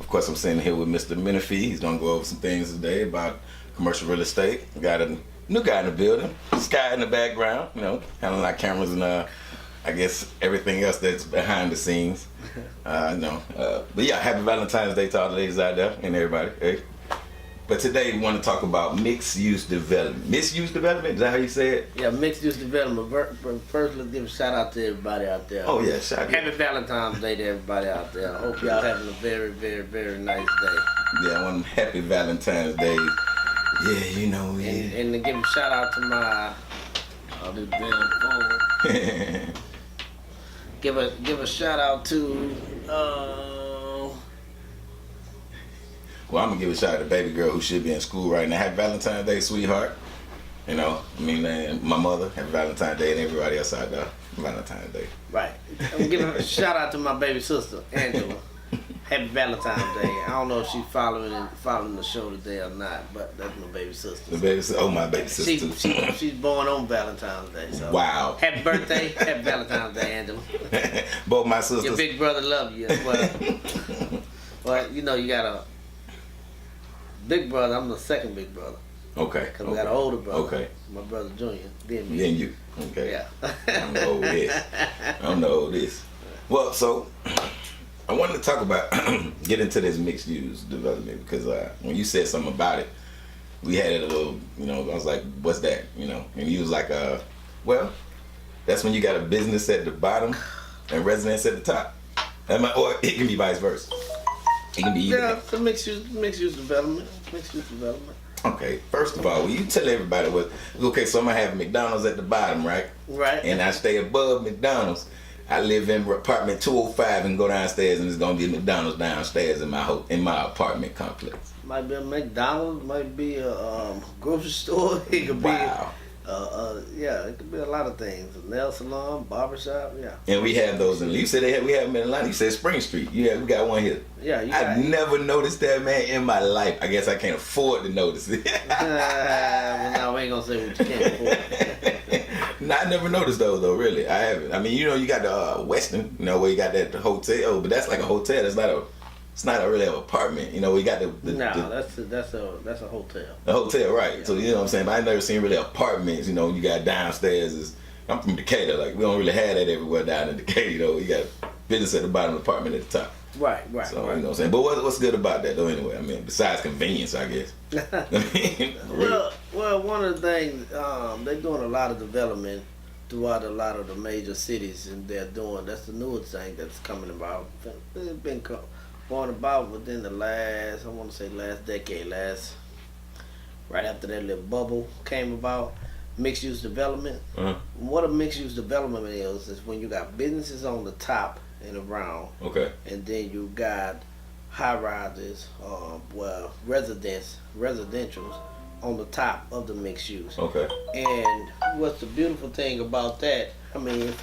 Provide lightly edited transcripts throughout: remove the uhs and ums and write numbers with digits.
Of course, I'm sitting here with Mr. Menefee. He's gonna go over some things today about commercial real estate. We got a new guy in the building. Sky in the background, handling our cameras and I guess everything else that's behind the scenes. But yeah, happy Valentine's Day to all the ladies out there and everybody. Hey. But today we want to talk about mixed-use development. Mixed-use development, is that how you say it? Yeah, mixed-use development. First, let's give a shout-out to everybody out there. Oh, yeah, shout out. Happy Valentine's Day to everybody out there. I hope y'all having a very, very, very nice day. Yeah, one happy Valentine's Day. Yeah, yeah. And to give a shout-out to my... this damn phone. Give a shout-out to... Well, I'm gonna give a shout out to baby girl who should be in school right now. Happy Valentine's Day, sweetheart. And my mother. Happy Valentine's Day, and everybody else out there. Valentine's Day. Right. I'm gonna give a shout out to my baby sister, Angela. Happy Valentine's Day. I don't know if she's following the show today or not, but that's my baby sister. The baby sister. Oh, my baby sister. She's born on Valentine's Day. So. Wow. Happy birthday. Happy Valentine's Day, Angela. Both my sisters. Your big brother love you as well. But you got a big brother. I'm the second big brother. Okay. Because we got an older brother. Okay. My brother Junior. Then me. Then you. Okay. Yeah. I'm the oldest. Well, so I wanted to talk about get into this mixed use development because when you said something about it, we had it a little. I was like, "What's that?" And you was like, "Well, that's when you got a business at the bottom and residence at the top." Or it can be vice versa. It can be either. Yeah, it's a mixed use development. Mixed use development. Okay, first of all, will you tell everybody so I'm gonna have McDonald's at the bottom, right? Right. And I stay above McDonald's. I live in apartment 205 and go downstairs, and there's gonna be a McDonald's downstairs in my apartment complex. Might be a McDonald's, might be a grocery store. It could be. Wow. It could be a lot of things. A nail salon, barbershop, yeah. And we have those in. You said we have them in Atlanta. You said Spring Street. Yeah, we got one here. Yeah, I never noticed that, man, in my life. I guess I can't afford to notice it. Well, now we ain't gonna say what you can't afford. No, I never noticed those though. Really, I haven't. I mean, you got the Weston, where you got that hotel, but that's like a hotel. It's not really an apartment. We got that's a hotel. A hotel, right? Yeah. So you know what I'm saying. But I never seen really apartments. You got downstairs. I'm from Decatur. Like we don't really have that everywhere down in Decatur. You got business at the bottom, apartment at the top. Right. So right. you know what I'm saying. But what's good about that though? Anyway, I mean, besides convenience, I guess. Well, one of the things they're doing a lot of development throughout a lot of the major cities, and that's the newest thing that's coming about. It's been going about within the last decade, right after that little bubble came about, mixed use development. Uh-huh. What a mixed use development is when you got businesses on the top and around, Okay. and then you got high rises, residentials on the top of the mixed use. Okay. And what's the beautiful thing about that? I mean, if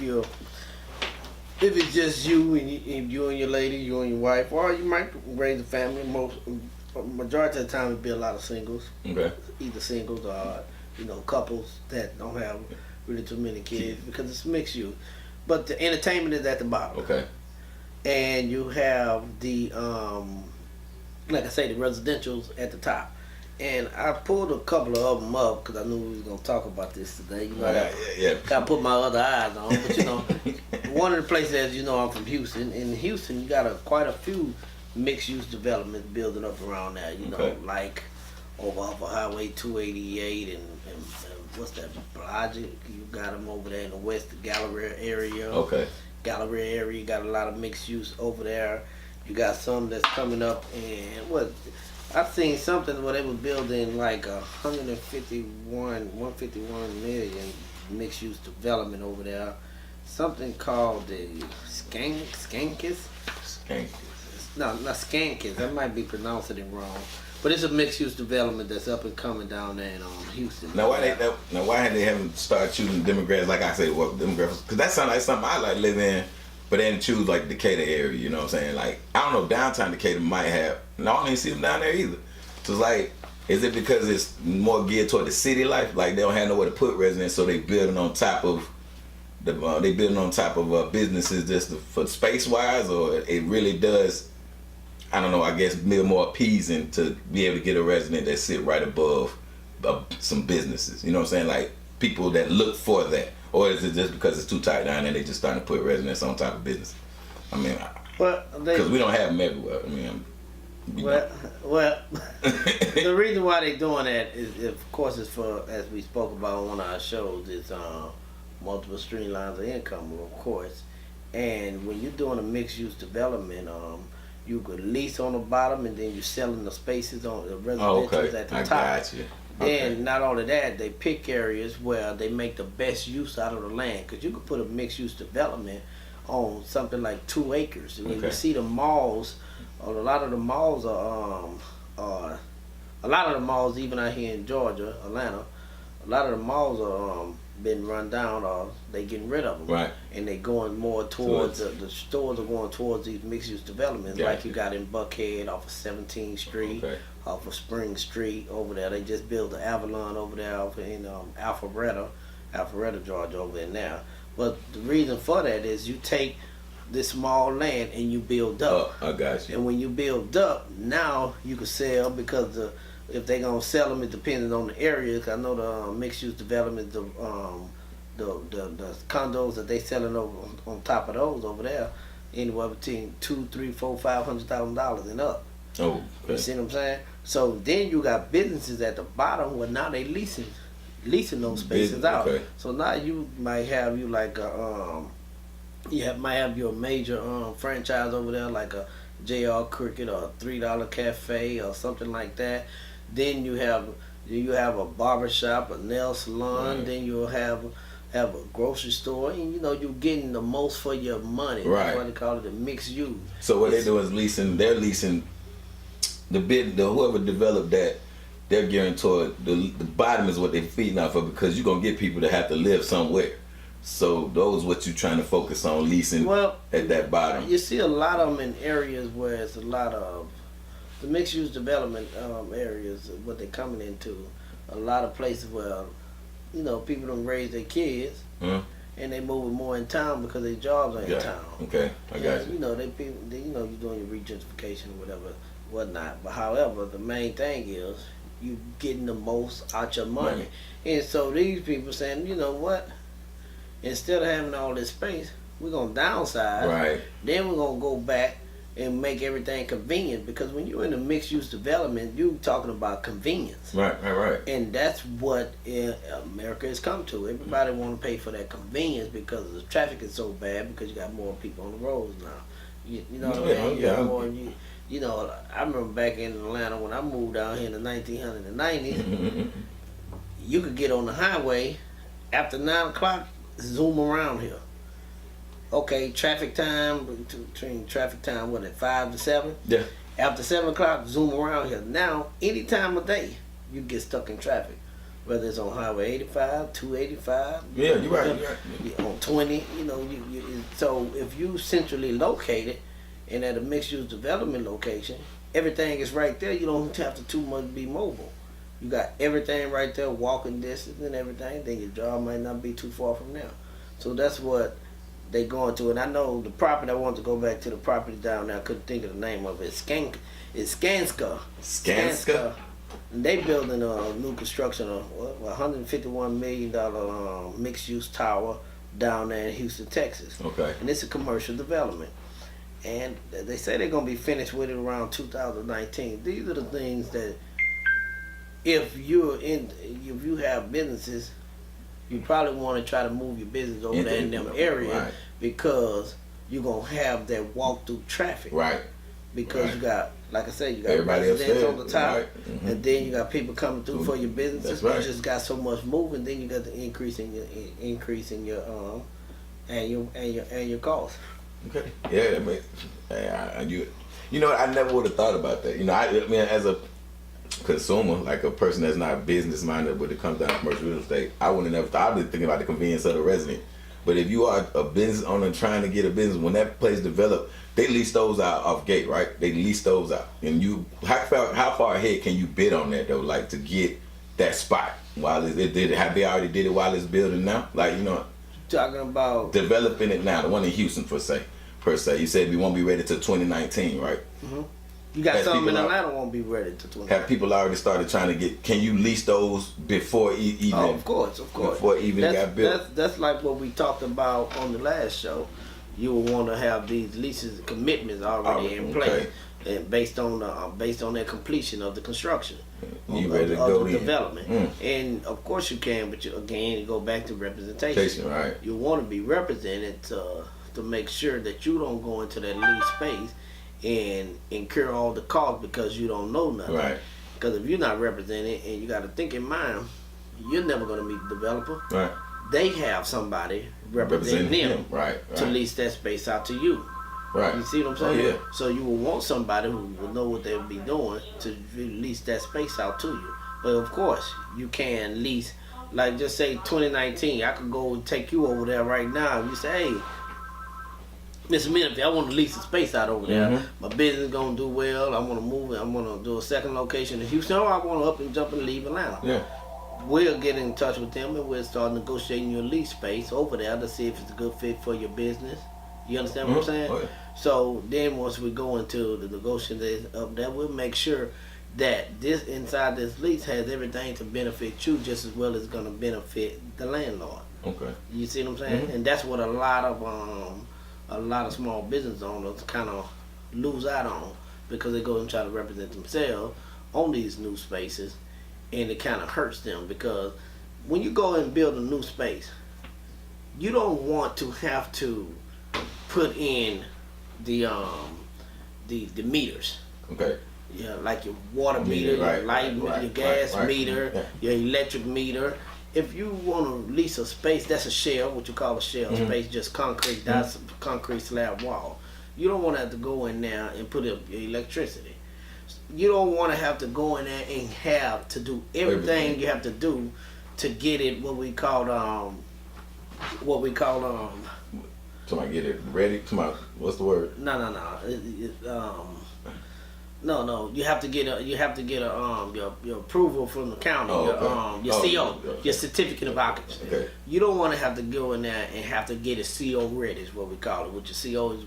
it's just you and your lady, you and your wife, or you might raise a family. Majority of the time, it'd be a lot of singles. Okay. Either singles or couples that don't have really too many kids because it's mixed use. But the entertainment is at the bottom. Okay. And you have the like I say, the residentials at the top. And I pulled a couple of them up because I knew we was gonna talk about this today. Yeah. Gotta put my other eyes on. But one of the places, I'm from Houston. In Houston, you got quite a few mixed-use developments building up around there. Like over off of Highway 288 and what's that, Logic? You got them over there in the west, the Galleria area. Okay. Galleria area, you got a lot of mixed use over there. You got some that's coming up, and I've seen something where they were building like 151 million mixed use development over there. Something called the Skankis. No, not Skankis. I might be pronouncing it wrong. But it's a mixed use development that's up and coming down there in Houston. Now why they haven't started choosing demographics like I say? Well, demographics, because that sounds like something I like live in. But they didn't choose like Decatur area, you know what I'm saying? Like, I don't know, downtown Decatur might have. No, I don't even see them down there either. So it's like, is it because it's more geared toward the city life? Like they don't have nowhere to put residents, so they building on top of businesses just for space wise, or it really does I don't know, I guess more appeasing to be able to get a resident that sit right above some businesses. You know what I'm saying? Like people that look for that, or is it just because it's too tight down there they just starting to put residents on top of business? I mean, because we don't have them everywhere. I mean, well, the reason why they're doing that is, of course, is for, as we spoke about on one of our shows, it's multiple streamlines of income, of course. And when you're doing a mixed-use development, you could lease on the bottom, and then you're selling the spaces on the residentials at the top. Got you. Then not only that, they pick areas where they make the best use out of the land, because you could put a mixed-use development on something like 2 acres. And when you see the malls, a lot of the malls even out here in Georgia, Atlanta, a lot of the malls are been run down, or they getting rid of them. Right. And they going more towards the stores are going towards these mixed-use developments, like you got in Buckhead off of 17th Street, off of Spring Street over there. They just built the Avalon over there in Alpharetta, Georgia, over there now. But the reason for that is you take this small land and you build up. I got you. And when you build up, now you can sell, because if they're gonna sell them, it depends on the area. I know the mixed-use development, the condos that they selling over on top of those over there, anywhere between $200,000, $300,000, $400,000, $500,000 and up. Oh, okay. You see what I'm saying? So then you got businesses at the bottom where now they leasing those spaces out. Okay. So now you might have might have your major franchise over there, like a JR Cricket or a $3 Cafe or something like that. Then you have a barber shop, a nail salon. Then you'll have a grocery store, and you're getting the most for your money. Right. That's why they call it a mixed use. So what they do is leasing. They're leasing the whoever developed that. They're guaranteed the bottom is what they're feeding off of, because you're gonna get people that have to live somewhere. So those what you're trying to focus on, leasing at that bottom. You see a lot of them in areas where it's a lot of the mixed-use development areas, what they're coming into. A lot of places where people don't raise their kids, and they moving more in town because their jobs are in town. Okay, I got you. You're doing your regentrification or whatnot. But however, the main thing is you getting the most out your money. And so these people saying, you know what? Instead of having all this space, we're gonna downsize. Right. Then we're gonna go back and make everything convenient, because when you're in a mixed-use development, you're talking about convenience. Right. And that's what America has come to. Everybody want to pay for that convenience because the traffic is so bad, because you got more people on the roads now. You know what I mean? I remember back in Atlanta when I moved down here in the 1990s, you could get on the highway after 9 o'clock, zoom around here. Okay, traffic time, between traffic time, 5 to 7? Yeah. After 7 o'clock, zoom around here. Now, any time of day, you get stuck in traffic. Whether it's on Highway 85, 285. Yeah, you're right. On 20, so if you centrally located and at a mixed-use development location, everything is right there. You don't have to too much be mobile. You got everything right there, walking distance and everything. Then your job might not be too far from there. So that's what they going to. And I know the property, I want to go back to the property down there. I couldn't think of the name of it. It's Skanska. And they building a new construction of $151 million mixed-use tower down there in Houston, Texas. Okay. And it's a commercial development. And they say they're going to be finished with it around 2019. These are the things that if you have businesses, you probably want to try to move your business over there in them areas, because you're going to have that walk-through traffic. Right. Because you got, like I said, you got everybody residents on the top, right. and then you got people coming through for your businesses. That's right. You just got so much moving. Then you got the increase in your annual cost. Okay. Yeah, I never would have thought about that. I mean, as a consumer, like a person that's not business minded, but it comes down to commercial real estate, I wouldn't have never thought. I'd be thinking about the convenience of the resident. But if you are a business owner trying to get a business, when that place developed, they lease those out off gate, right? They lease those out, and how far ahead can you bid on that though, like to get that spot while have they already did it while it's building now? Like Talking about developing it now, the one in Houston per se. You said we won't be ready till 2019, right? Mm-hmm. You got Have some in people Atlanta won't be ready to 20. Have people already started trying to get? Can you lease those before even? Oh, of course. Before even got built. That's like what we talked about on the last show. You will want to have these leases and commitments already in place, and based on their completion of the construction, you ready to go the in. development. And of course you can, but you go back to representation. Right. You want to be represented to make sure that you don't go into that lease space and incur all the costs because you don't know nothing. Right. Because if you're not represented, and you got to think in mind, you're never going to meet the developer. Right. They have somebody representing them right. to lease that space out to you. Right. You see what I'm saying? Oh, yeah. So you will want somebody who will know what they'll be doing to lease that space out to you. But of course, you can lease, like just say 2019, I could go and take you over there right now. You say, hey, Mr. Menefee, I want to lease a space out over there. Mm-hmm. My business gonna do well. I want to move it. I want to do a second location in Houston. Or I want to up and jump and leave Atlanta. Yeah. We'll get in touch with them and we'll start negotiating your lease space over there to see if it's a good fit for your business. You understand what I'm saying? Oh, yeah. So then once we go into the negotiation of that, we'll make sure that this inside this lease has everything to benefit you just as well as it's going to benefit the landlord. Okay. You see what I'm saying? And that's what a lot of small business owners kind of lose out on because they go and try to represent themselves on these new spaces, and it kind of hurts them because when you go and build a new space, you don't want to have to put in the meters. Okay. Yeah, like your water meter, right, your light, right, your gas right. meter, your electric meter. If you want to lease a space, that's a shell, what you call a shell space, just concrete, that's a concrete slab wall. You don't want to have to go in there and put up your electricity. You don't want to have to go in there and have to do everything you have to do to get it what we call Somebody get it ready. Somebody, what's the word? No. You have to get your approval from the county, your CO, your certificate of occupancy. Okay. You don't want to have to go in there and have to get a CO ready, is what we call it. What your CO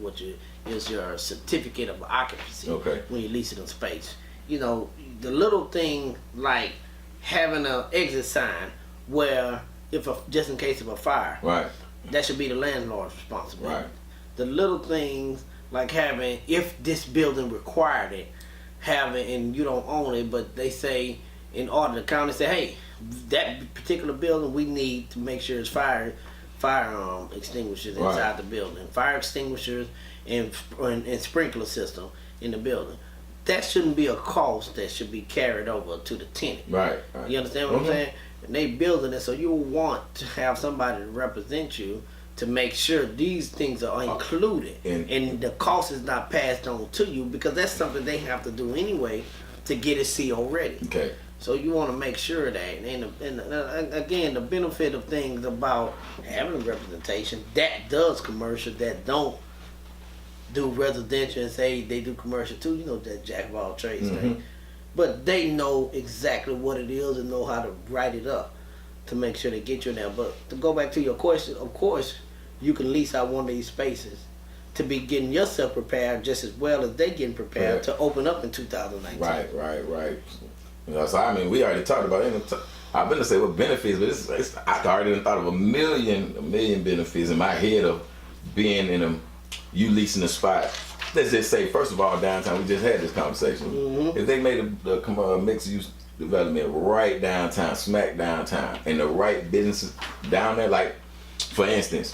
is your certificate of occupancy. Okay. When you lease it in space, you know the little thing like having an exit sign where just in case of a fire. Right. That should be the landlord's responsibility. Right. The little things like having, if this building required it, having, and you don't own it, but they say, in order, the county say, hey, that particular building, we need to make sure it's fire extinguishers inside the building, fire extinguishers and sprinkler system in the building. That shouldn't be a cost that should be carried over to the tenant. Right. You understand what I'm saying? And they building it, so you want to have somebody to represent you to make sure these things are included and the cost is not passed on to you, because that's something they have to do anyway to get it CO ready. Okay. So you want to make sure that, and again, the benefit of things about having representation that does commercial, that don't do residential and say they do commercial too, you know, that jack of all trades thing. But they know exactly what it is and know how to write it up to make sure they get you in there. But to go back to your question, of course, you can lease out one of these spaces to be getting yourself prepared just as well as they getting prepared to open up in 2019. Right. You know, so I mean, we already talked about it. I've been to say what benefits, but I already thought of a million benefits in my head of being in you leasing a spot. Let's just say, first of all, downtown, we just had this conversation. If they made a mixed-use development right downtown, smack downtown, and the right businesses down there, like, for instance,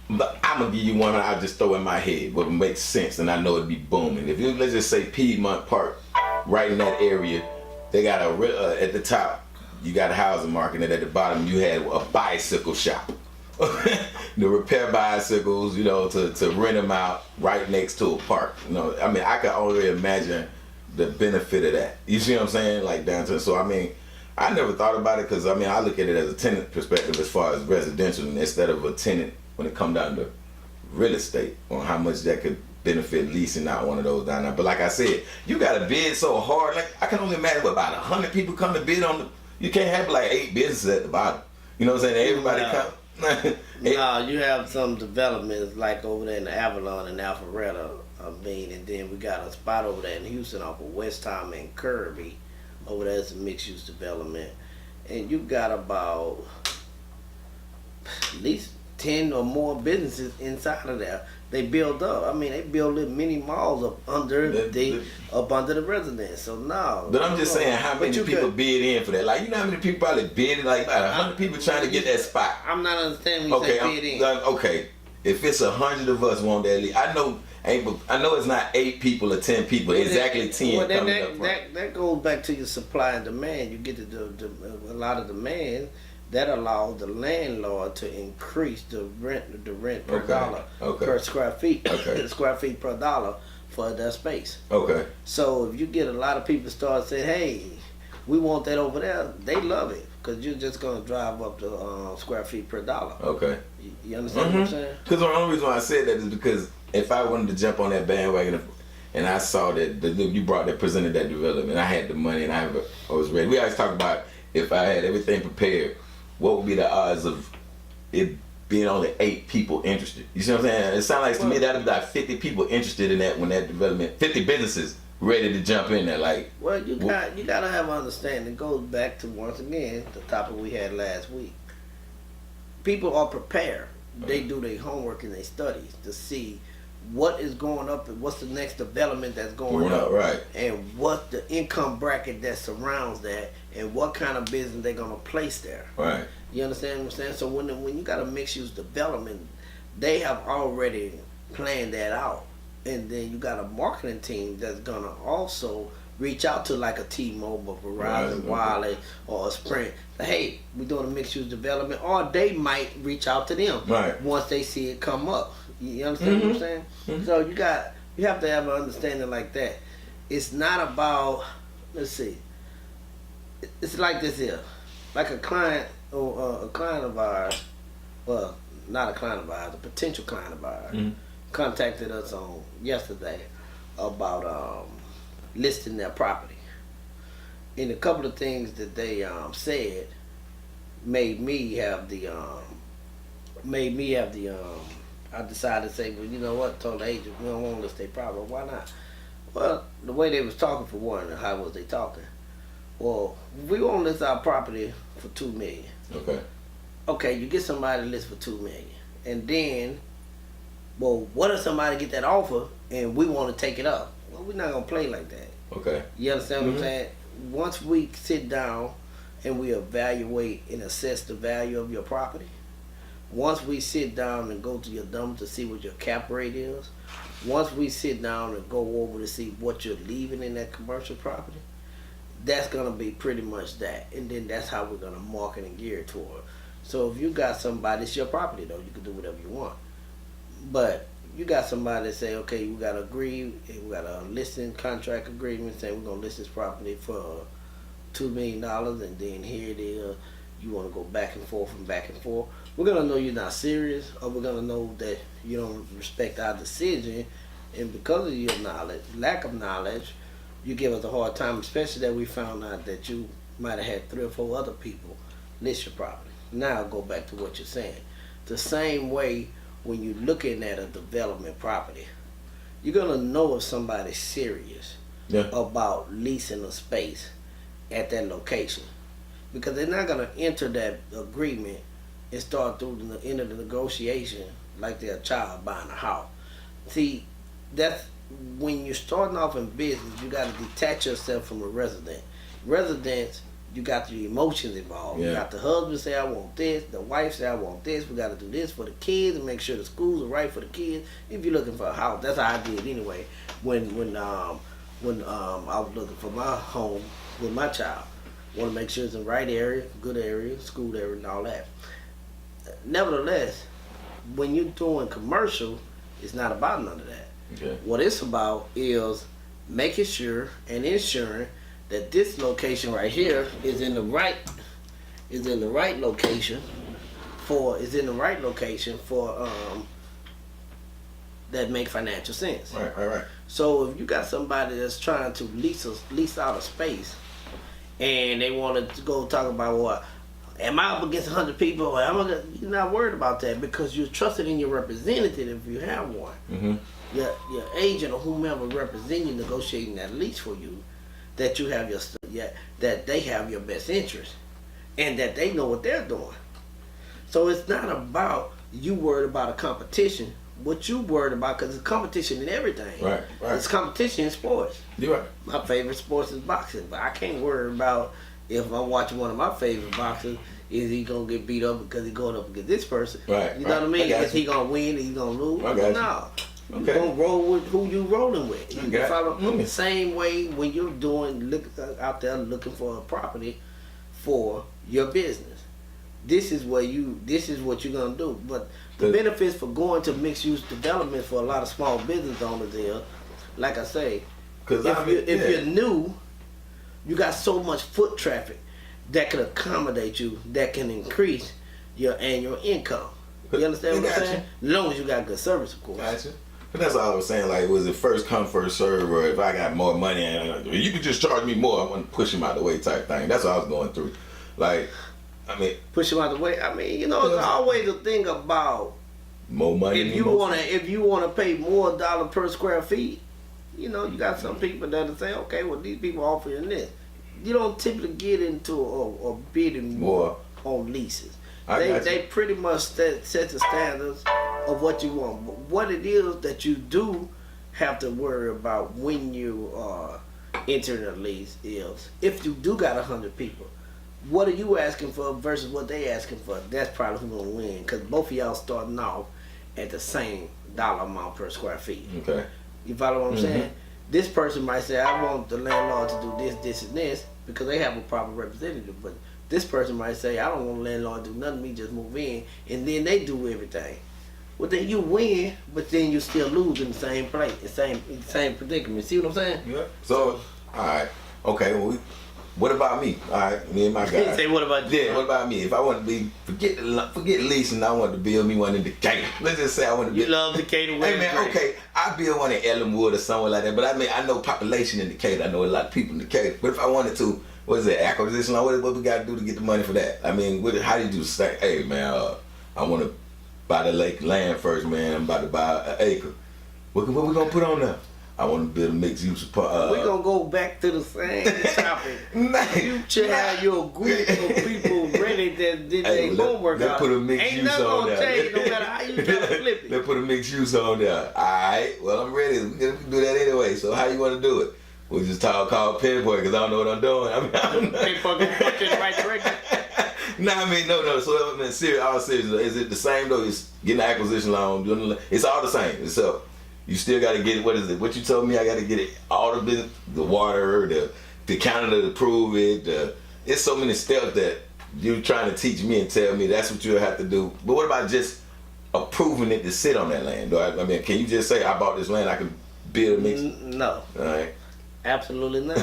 but I'm going to give you one I just throw in my head, what makes sense, and I know it'd be booming. If you, let's just say Piedmont Park, right in that area, they got at the top, you got a housing market, and at the bottom, you had a bicycle shop. To repair bicycles, you know, to rent them out right next to a park. You know, I mean, I can only imagine the benefit of that. You see what I'm saying? Like downtown. So I mean, I never thought about it because I mean, I look at it as a tenant perspective as far as residential instead of a tenant when it comes down to real estate on how much that could benefit leasing out one of those down there. But like I said, you got to bid so hard. Like I can only imagine what, about 100 people come to bid on the. You can't have like 8 businesses at the bottom. You know what I'm saying? Everybody come. No, you have some developments like over there in the Avalon and Alpharetta. $1 million, and then we got a spot over there in Houston off of West Tom and Kirby. Over there is a mixed use development, and you got about at least 10 or more businesses inside of there. They build up. I mean, they build little mini malls up under the residence. So no. But I'm just saying, how many people bid in for that? Like, you know how many people probably bid in? Like about 100 people trying to get that spot. I'm not understanding when you say bid in. Okay, if it's 100 of us want that, I know it's not 8 people or 10 people. Well, exactly 10 well, coming up. That goes back to your supply and demand. You get a lot of demand. That allows the landlord to increase the rent per dollar per square feet, square feet per dollar for their space. Okay. So if you get a lot of people start saying, "Hey, we want that over there," they love it because you're just gonna drive up the square feet per dollar. Okay. You understand what I'm saying? Because the only reason why I said that is because if I wanted to jump on that bandwagon and I saw that you presented that development, I had the money and I was ready. We always talk about if I had everything prepared, what would be the odds of it being only 8 people interested? You see what I'm saying? It sounds like to me that would be like 50 people interested in that when that development, 50 businesses ready to jump in there. Like, well, you gotta have understanding. It goes back to once again the topic we had last week. People are prepared. They do their homework and their studies to see what is going up and what's the next development that's going up, right? And what's the income bracket that surrounds that, and what kind of business they're gonna place there, right? You understand what I'm saying? So when you got a mixed use development, they have already planned that out, and then you got a marketing team that's gonna also reach out to like a T-Mobile, Verizon, Wireless, or a Sprint. Hey, we're doing a mixed use development, or they might reach out to them once they see it come up. You understand what I'm saying? So you have to have an understanding like that. It's not about, let's see, it's like this here. Like a client or a client of ours, well, not a client of ours, a potential client of ours, contacted us on yesterday about listing their property. And a couple of things that they said made me have the I decided to say, well, you know what, told the agent, we don't want to list their property. Why not? Well, the way they was talking for one, and how was they talking? Well, we want to list our property for $2 million. Okay. Okay, you get somebody to list for $2 million. And then, well, what if somebody get that offer and we want to take it up? Well, we're not going to play like that. Okay. You understand what I'm saying? Once we sit down and we evaluate and assess the value of your property, once we sit down and go to your numbers to see what your cap rate is, once we sit down and go over to see what you're leaving in that commercial property, that's going to be pretty much that. And then that's how we're going to market and gear toward. So if you got somebody, it's your property though, you can do whatever you want. But you got somebody that say, okay, we got to agree, we got a listing contract agreement saying we're going to list this property for $2 million, and then here it is, you want to go back and forth and back and forth. We're going to know you're not serious, or we're going to know that you don't respect our decision, and because of your knowledge, lack of knowledge, you give us a hard time, especially that we found out that you might have had 3 or 4 other people list your property. Now go back to what you're saying. The same way when you're looking at a development property, you're going to know if somebody's serious about leasing a space at that location. Because they're not going to enter that agreement and start through the end of the negotiation like they're a child buying a house. See, that's when you're starting off in business, you got to detach yourself from a resident. Residents, you got the emotions involved. You got the husband say, I want this. The wife say, I want this. We got to do this for the kids and make sure the schools are right for the kids. If you're looking for a house, that's how I did anyway. When I was looking for my home with my child, want to make sure it's in the right area, good area, school area, and all that. Nevertheless, when you're doing commercial, it's not about none of that. Okay. What it's about is making sure and ensuring that this location right here is in the right location for that make financial sense. Right. So if you got somebody that's trying to lease out a space and they want to go talk about, well, am I up against 100 people? Or you're not worried about that because you're trusted in your representative if you have one. Mm-hmm. Your agent or whomever representing you negotiating that lease for you, that you have that they have your best interest, and that they know what they're doing. So it's not about you worried about a competition. What you worried about, because it's competition in everything. Right. It's competition in sports. You're right. My favorite sports is boxing, but I can't worry about if I'm watching one of my favorite boxers, is he gonna get beat up because he's going up against this person? Right. You know what I mean? I Is he gonna win? Is he gonna lose? I got you. No. Okay. You gonna roll with who you rolling with. You Okay. follow Mm. the same way when you're out there looking for a property for your business. This is what you're gonna do. But the benefits for going to mixed use development for a lot of small business owners is, like I say, if you're new, you got so much foot traffic that can accommodate you, that can increase your annual income. You understand what I'm saying? As long as you got good service, of course. Gotcha. But that's all I was saying. Like, was it first come, first serve, or if I got more money and you could just charge me more, I want to push him out the way type thing. That's what I was going through. Like, I mean, push him out the way. I mean, it's always a thing about more money. If you wanna pay more dollar per square feet, you got some people that'll say, okay, well these people offering this. You don't typically get into or bidding more on leases. They pretty much set the standards of what you want. But what it is that you do have to worry about when you are entering a lease is if you do got 100 people, what are you asking for versus what they asking for? That's probably who's gonna win, because both of y'all starting off at the same dollar amount per square feet. Okay. You follow what I'm saying? This person might say, I want the landlord to do this, this, and this, because they have a proper representative. But this person might say, I don't want the landlord to do nothing, me just move in, and then they do everything. Well, then you win, but then you still lose in the same place, the same predicament. See what I'm saying? Yeah. So, all right. Okay. Well, what about me? All right, me and my guy. Say, what about you? Yeah, what about me? If I want to be, forget leasing, I want to build me one in Decatur. Let's just say I want to build. You love Decatur. Hey man, okay, I build one in Ellenwood or somewhere like that, but I know population in Decatur. I know a lot of people in Decatur. But if I wanted to, what is it, acquisition? What we got to do to get the money for that? I mean, how do you do? Say, hey man, I want to buy the land first, man. I'm about to buy an acre. What we gonna put on there? I want to build a mixed use. We're going to go back to the same topic. You should have your group of people ready that did their homework out. Put a mixed use on there. Ain't nothing going to change no matter how you try to flip it. They put a mixed use on there. Alright, well I'm ready. We can do that anyway. So how you want to do it? We'll just call Pinpoint because I don't know what I'm doing. I mean, Pinpoint going to put you in the right direction. No. So I mean, all serious. Is it the same though? It's getting an acquisition loan. It's all the same. So you still got to get what is it? What you told me? I got to get it all the business, the water, the county to approve it. It's so many steps that you're trying to teach me and tell me that's what you'll have to do. But what about just approving it to sit on that land? I mean, can you just say I bought this land, I can build a mix? No. All right. Absolutely not.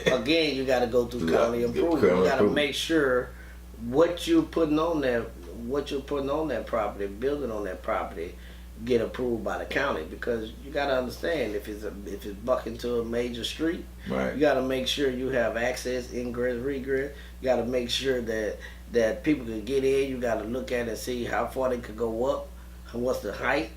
Again, you got to go through county approval. You got to make sure what you're putting on that property, building on that property, get approved by the county, because you got to understand if it's bucking to a major street, right. You got to make sure you have access, ingress, regress. You got to make sure that people can get in. You got to look at it and see how far they could go up, what's the height,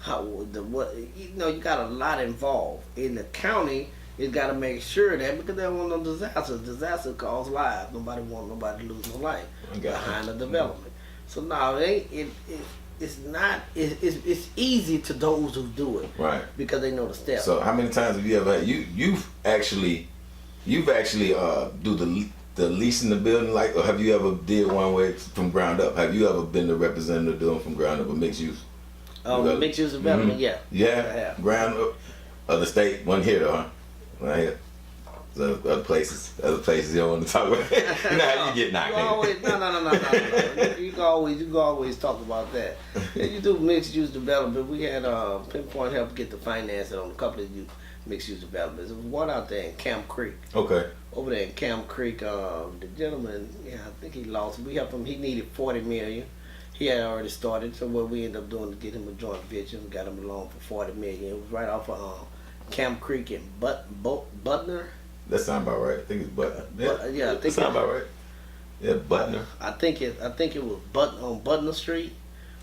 you got a lot involved. In the county, you got to make sure that, because they don't want no disasters. Disasters cause lives. Nobody want nobody to lose no life behind the development. So now it's not. It's easy to those who do it, right? Because they know the steps. So how many times have you ever had, you've actually do the leasing the building, like, or have you ever did one way from ground up? Have you ever been the representative doing from ground up a mixed use? Mixed use development, yeah. Yeah, ground up. Other state, one here though, huh? Right here. Other places you don't want to talk about. You know how you get knocked. No. You can always talk about that. Yeah, you do mixed use development. We had Pinpoint help get the financing on a couple of mixed use developments. There was one out there in Camp Creek. Okay. Over there in Camp Creek, the gentleman, I think he lost. We helped him. He needed $40 million. He had already started. So what we ended up doing to get him a joint venture, we got him a loan for $40 million. It was right off of Camp Creek in Butner. That sounds about right. I think it's Butner. Yeah, I think that sounds about right. Yeah, Butner. I think it was on Butner Street.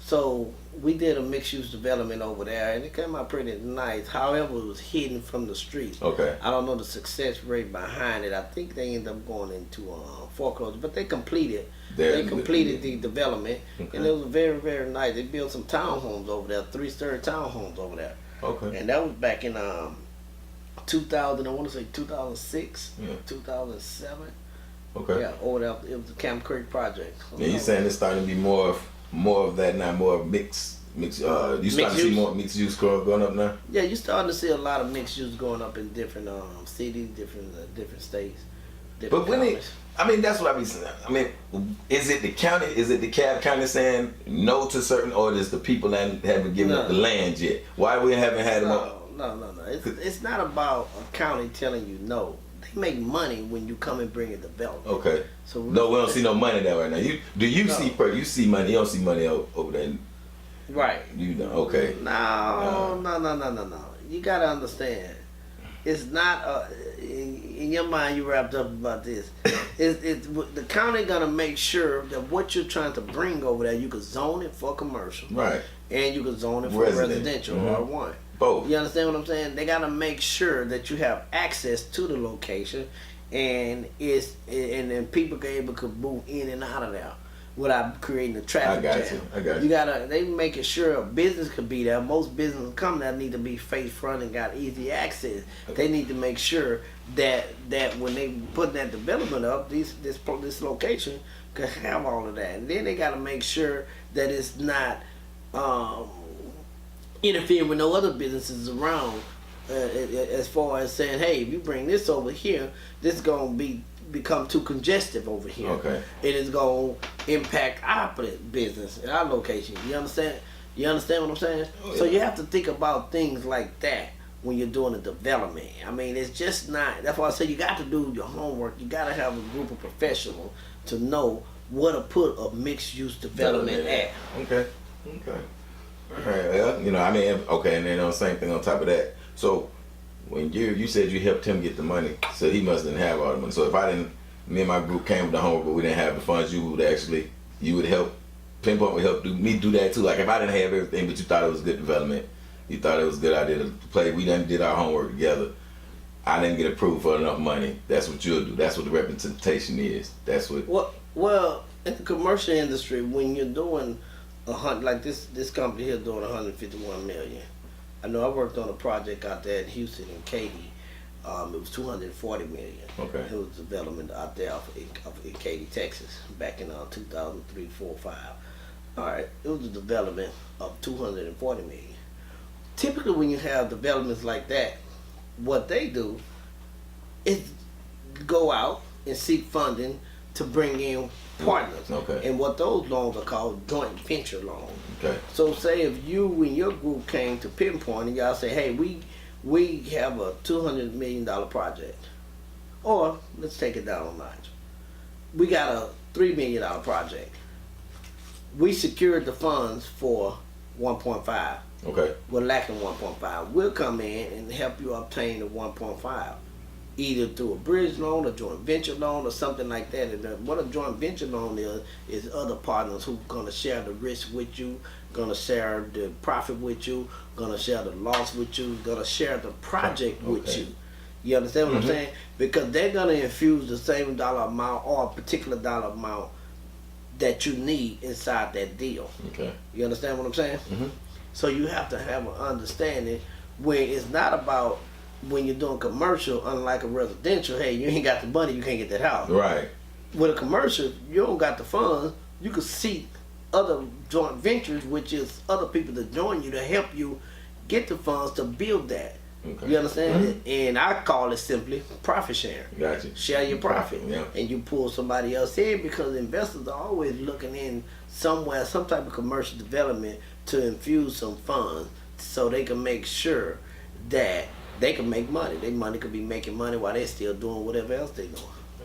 So we did a mixed use development over there, and it came out pretty nice. However, it was hidden from the streets. Okay. I don't know the success rate behind it. I think they ended up going into foreclosure, but they completed. They completed the development, and it was very, very nice. They built some townhomes over there, 3-story townhomes over there. Okay. And that was back in 2000. I want to say 2006, 2007. Okay. Yeah, over there. It was the Camp Creek project. Yeah, you saying it's starting to be more of that now, more mixed. You starting to see more mixed use going up now? Yeah, you're starting to see a lot of mixed use going up in different cities, different states. But when that's what I be saying. I mean, is it the county? Is it the Cab County saying no to certain, or is the people that haven't given up the land yet? Why we haven't had them up? No. It's not about a county telling you no. They make money when you come and bring a development. Okay. So no, we don't see no money there right now. You see money? You don't see money over there. Right. You know? Okay. No. You gotta understand. It's not in your mind. You wrapped up about this. It's the county gonna make sure that what you're trying to bring over there, you can zone it for commercial, right? And you can zone it for residential R1. Both. You understand what I'm saying? They gotta make sure that you have access to the location, and then people can able to move in and out of there without creating a traffic jam. I got you. They making sure a business could be there. Most businesses come there need to be face front and got easy access. They need to make sure that when they put that development up, this location could have all of that. And then they got to make sure that it's not interfering with no other businesses around. As far as saying, hey, if you bring this over here, this is gonna become too congestive over here. Okay. It is going to impact our business and our location. You understand? You understand what I'm saying? Oh, yeah. So you have to think about things like that when you're doing a development. I mean, it's just not. That's why I say you got to do your homework. You got to have a group of professionals to know what to put a mixed-use development at. Okay. All right. Well, I mean, okay, and then same thing on top of that. So when you said you helped him get the money, so he must didn't have all the money. So if me and my group came with the homework, but we didn't have the funds, you would help, Pinpoint would help me do that too. Like if I didn't have everything, but you thought it was good development, you thought it was a good idea to play, we done did our homework together, I didn't get approved for enough money, that's what you'll do. That's what the representation is. That's what. Well, in the commercial industry, when you're doing like this company here doing 151 million. I know I worked on a project out there in Houston and Katy. It was 240 million. Okay. It was development out there in Katy, Texas, back in 2003, 4, 5. All right, it was a development of 240 million. Typically, when you have developments like that, what they do is go out and seek funding to bring in partners. Okay. And what those loans are called joint venture loans. Okay. So say if you and your group came to Pinpointe and y'all say, hey, we have a $200 million project. Or let's take it down a notch. We got a $3 million project. We secured the funds for 1.5. Okay. We're lacking 1.5. We'll come in and help you obtain the 1.5. Either through a bridge loan, a joint venture loan, or something like that. And what a joint venture loan is other partners who are gonna share the risk with you, gonna share the profit with you, gonna share the loss with you, gonna share the project with you. You understand what I'm saying? Because they're gonna infuse the same dollar amount or a particular dollar amount that you need inside that deal. Okay. You understand what I'm saying? So you have to have an understanding where it's not about when you're doing commercial, unlike a residential, hey, you ain't got the money, you can't get that house. Right. With a commercial, you don't got the funds, you can seek other joint ventures, which is other people to join you to help you get the funds to build that. Okay. You understand? And I call it simply profit sharing. Gotcha. Share your profit. Yeah. And you pull somebody else in because investors are always looking in somewhere, some type of commercial development to infuse some funds so they can make sure that they can make money. Their money could be making money while they're still doing whatever else they're doing.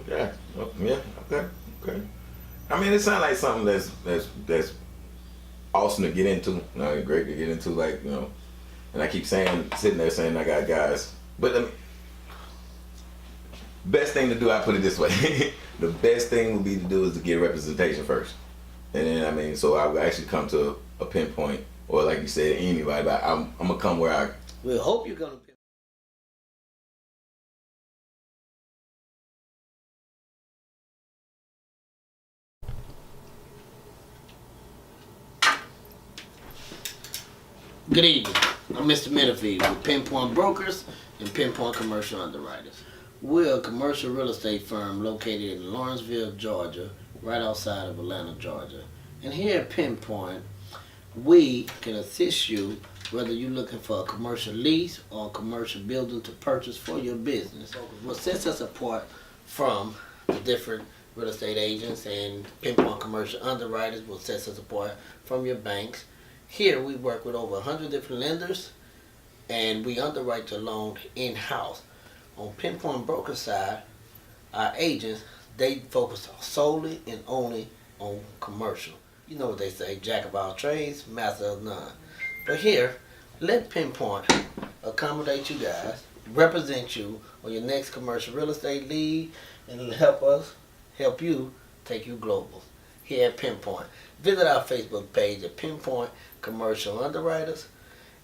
Okay. Yeah. Okay. I mean, it sounds like something that's awesome to get into. Great to get into. Like and I keep sitting there saying I got guys, but best thing to do. I put it this way: the best thing would be to do is to get representation first. And then, I mean, so I would actually come to a pinpoint, or like you said, anybody, but I'm going to come where I... We hope you're going to. Good evening. I'm Mr. Menefee with Pinpoint Brokers and Pinpoint Commercial Underwriters. We're a commercial real estate firm located in Lawrenceville, Georgia, right outside of Atlanta, Georgia. And here at Pinpoint, we can assist you whether you're looking for a commercial lease or a commercial building to purchase for your business. What sets us apart from the different real estate agents and Pinpoint Commercial Underwriters, what sets us apart from your banks. Here we work with over 100 different lenders, and we underwrite the loan in-house. On Pinpoint Broker side, our agents, they focus solely and only on commercial. You know what they say, jack of all trades, master of none. But here, let Pinpoint accommodate you guys, represent you on your next commercial real estate lead, and help you take you global. Here at Pinpoint, visit our Facebook page at Pinpoint Commercial Underwriters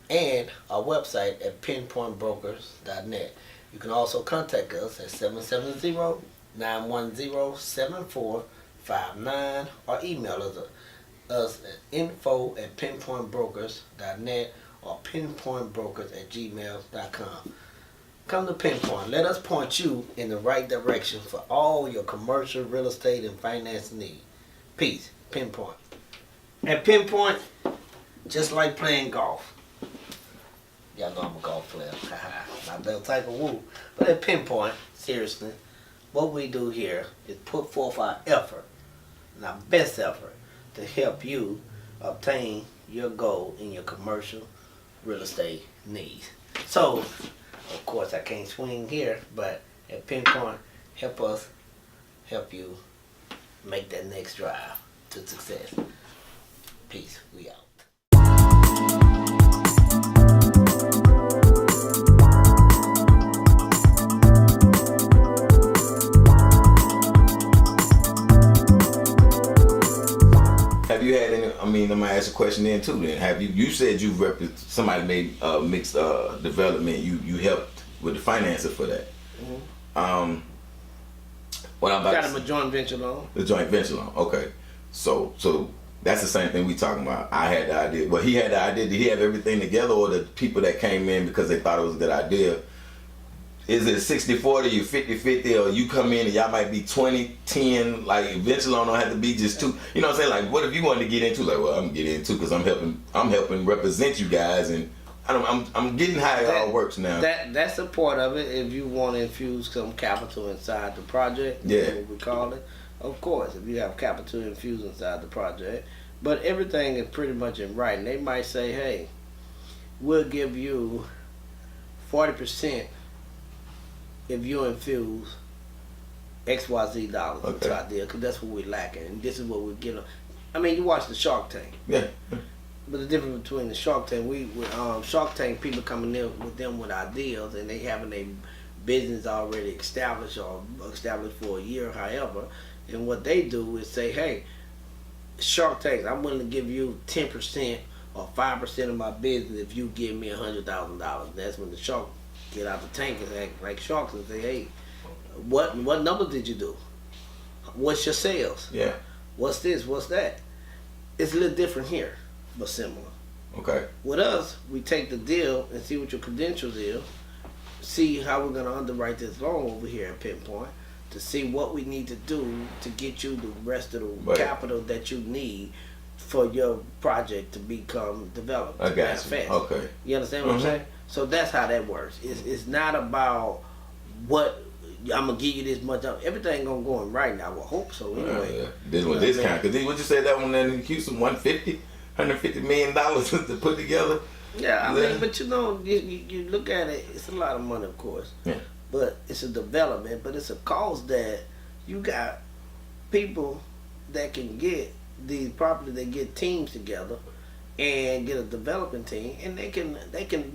and our website at pinpointbrokers.net. You can also contact us at 770-910-7459 or email us at info@pinpointbrokers.net or pinpointbrokers@gmail.com. Come to Pinpoint. Let us point you in the right direction for all your commercial real estate and finance needs. Peace. Pinpoint. At Pinpoint, just like playing golf. Y'all know I'm a golf player. Not that type of woo. But at Pinpoint, seriously, what we do here is put forth our effort, and our best effort, to help you obtain your goal in your commercial real estate needs. So, of course, I can't swing here, but at Pinpoint, help us help you make that next drive to success. Peace. We out. Have you had any, I mean, I'm going to ask a question then too then. Have you said you somebody made mixed development, you helped with the financing for that. Mm-hmm. What I'm about Got to him a joint venture loan. The joint venture loan, okay. So that's the same thing we talking about. I had the idea. Well, he had the idea. Did he have everything together, or the people that came in because they thought it was a good idea? Is it 60-40, you 50-50, or you come in and y'all might be 20-10, like venture loan don't have to be just two. You know what I'm saying? Like, what if you wanted to get into? Like, well, I'm gonna get into because I'm helping represent you guys, and I'm getting how it all works now. That's a part of it. If you want to infuse some capital inside the project, yeah, what we call it. Of course, if you have capital infused inside the project, but everything is pretty much in writing. They might say, "Hey, we'll give you 40% if you infuse XYZ dollars into our deal, because that's what we're lacking, and this is what we're getting." I mean, you watch the Shark Tank. Yeah. But the difference between the Shark Tank, Shark Tank people coming in with them with ideas, and they having a business already established or established for a year, however. And what they do is say, "Hey, Shark Tank, I'm willing to give you 10% or 5% of my business if you give me $100,000." That's when the shark get out the tank and act like sharks and say, "Hey, what numbers did you do? What's your sales? Yeah. What's this? What's that?" It's a little different here, but similar. Okay. With us, we take the deal and see what your credentials is, see how we're gonna underwrite this loan over here at Pinpoint, to see what we need to do to get you the rest of the capital that you need for your project to become developed. I got you. Fast. Okay. You understand what I'm saying? So that's how that works. It's not about what I'm gonna give you this much. Everything gonna go in right now. I would hope so. Anyway, this one, this kind. Because what you said that one in Houston, $150 million to put together. Yeah, I mean, but you know, you look at it. It's a lot of money, of course. Yeah. But it's a development. But it's a cause that you got people that can get these properties. They get teams together and get a developing team, and they can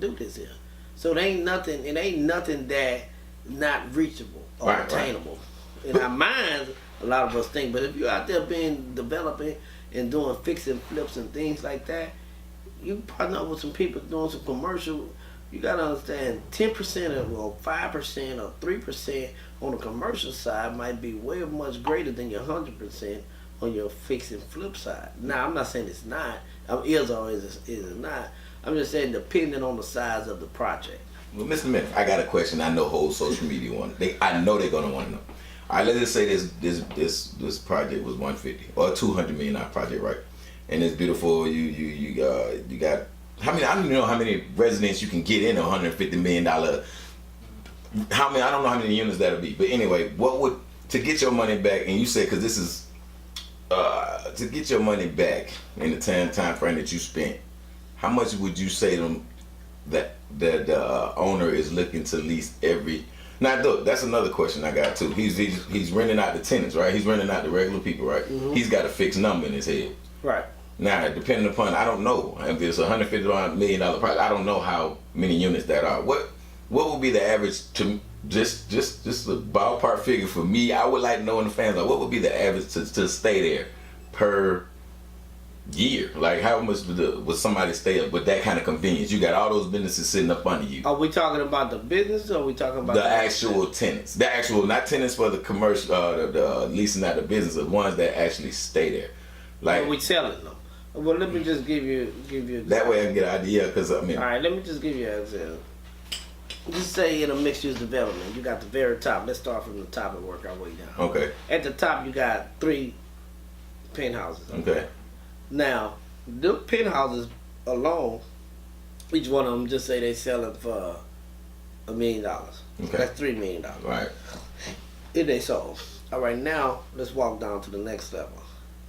do this here. So it ain't nothing that not reachable or attainable. in our minds, a lot of us think. But if you're out there developing and doing fixing flips and things like that, you partner up with some people doing some commercial. You gotta understand, 10% or 5% or 3% on the commercial side might be way much greater than your 100% on your fix and flip side. Now, I'm not saying it's not. Is or is it not. I'm just saying depending on the size of the project. Well, Mr. Menefee, I got a question. I know whole social media I know they're gonna want to know. All right, let's just say this project was 150 or a $200 million project, right? And it's beautiful. You got how many? I don't even know how many residents you can get in a $150 million. How many? I don't know how many units that'll be. But anyway, what would to get your money back? And you said because this is to get your money back in the time frame that you spent. How much would you say them that the owner is looking to lease every? Now, look, that's another question I got too. He's renting out the tenants, right? He's renting out the regular people, right? Mm-hmm. He's got a fixed number in his head, right? Now, depending upon, I don't know if it's $150 million project. I don't know how many units that are. What would be the average to just a ballpark figure for me? I would like to know in the fans, like, what would be the average to stay there per year? Like, how much would somebody stay up with that kind of convenience? You got all those businesses sitting up under you. Are we talking about the business or are we talking about the actual tenants? The actual, not tenants for the commercial, the leasing out the business, the ones that actually stay there. Like, are we selling them? Well, let me just give you. That way I can get an idea, because I mean. All right, let me just give you an example. Just say in a mixed-use development, you got the very top. Let's start from the top and work our way down. Okay. At the top, you got 3 penthouses. Okay. Now, the penthouses alone, each one of them, just say they sell it for $1 million. Okay. That's $3 million. Right. If they sold. All right, now let's walk down to the next level.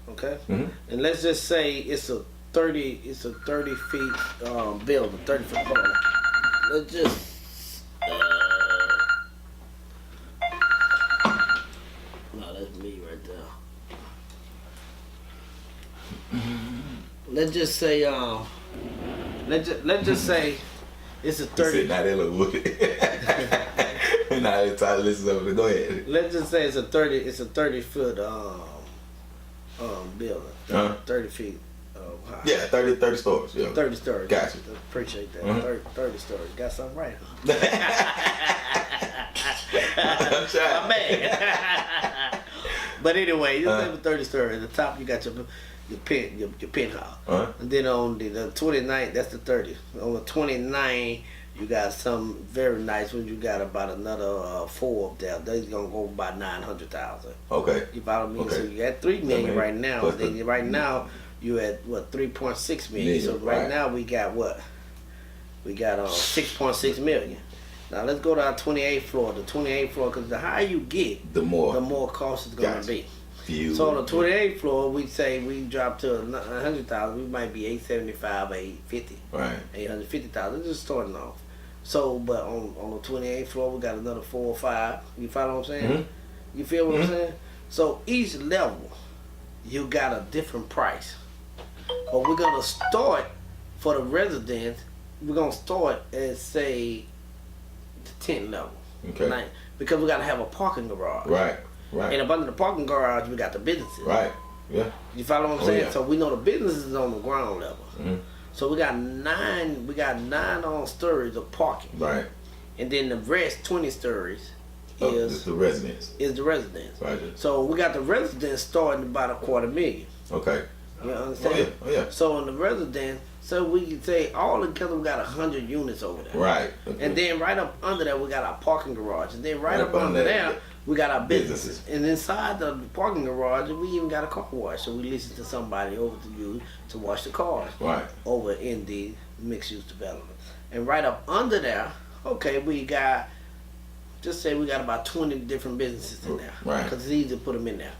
Okay. Mm-hmm. And let's just say it's a 30 feet building, 30-foot building. Let's just no, that's me right there. Let's just say let's just say it's a 30. Now they look wicked. Now it's time to listen over. Go ahead. Let's just say it's a 30-foot building. 30 feet high. Yeah, 30 stories. Yeah. 30 stories. Gotcha. Appreciate that. Mm-hmm. 30 stories. Got something right, huh? I'm trying. My man. But anyway, you say 30 stories. At the top, you got your penthouse. And then on the 29th, that's the 30. On the 29th, you got some very nice ones. You got about another 4 up there. They're gonna go about $900,000. Okay. You follow me? Okay. So you at $3 million right now. Plus Then right now you at what, 3.6 million. So right now we got what? We got 6.6 million. Now let's go to our 28th floor. The 28th floor, because the higher you get, the more cost it's gonna be. So on the 28th floor, we say we drop to 100,000. We might be 875, 850, right? 850,000. Just starting off. So, but on the 28th floor, we got another 4 or 5. You follow what I'm saying? Mm-hmm. You feel what I'm saying? So each level, you got a different price. But we're gonna start for the residents. We're gonna start at say the 10th level. Okay. Right? Because we gotta have a parking garage. Right. Right. And up under the parking garage, we got the businesses. Right. Yeah. You follow what I'm saying? Yeah. So we know the businesses is on the ground level. Mm-hmm. So we got 9 stories of parking. Right. And then the rest 20 stories is the residents. Is the residents. Right. So we got the residents starting about $250,000. Okay. You understand? Oh yeah. So in the residents, so we can say all together we got 100 units over there. Right. Okay. And then right up under that we got our parking garage. And then right up under there we got our businesses. And inside the parking garage, we even got a car wash. So we listen to somebody over to you to wash the cars. Right. Over in the mixed-use development. And right up under there, okay, we got, just say we got about 20 different businesses in there. Right. Because it's easy to put them in there.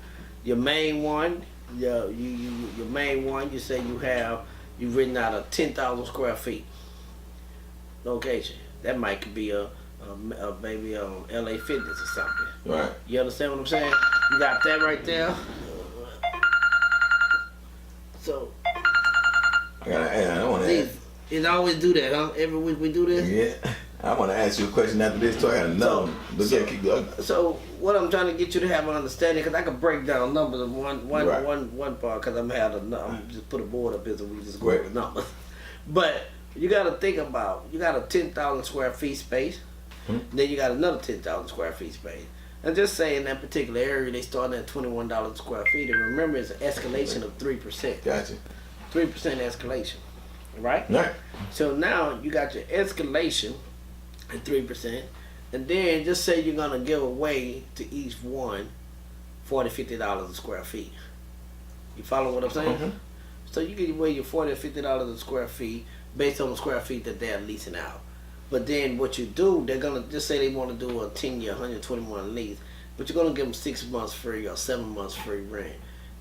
Your main one, your main one, you say you've written out a 10,000 square feet location. That might be maybe LA Fitness or something. Right. You understand what I'm saying? You got that right there. So I want to add. it always do that, huh? Every week we do this. Yeah. I want to ask you a question after this too. I got another one. But yeah, keep going. So what I'm trying to get you to have an understanding, because I can break down numbers of one part, because I'm just put a board up here so we just go over numbers. But you got to think about, you got a 10,000 square feet space, then you got another 10,000 square feet space. And just say in that particular area, they started at $21 a square feet. And remember, it's an escalation of 3%. Gotcha. 3% escalation, right? Right. So now you got your escalation at 3%. And then just say you're going to give away to each one $40, $50 a square feet. You follow what I'm saying? Mm-hmm. So you give away your $40 or $50 a square feet based on the square feet that they're leasing out. But then what you do, they're going to just say they want to do a 10-year, 121 lease, but you're going to give them 6 months free or 7 months free rent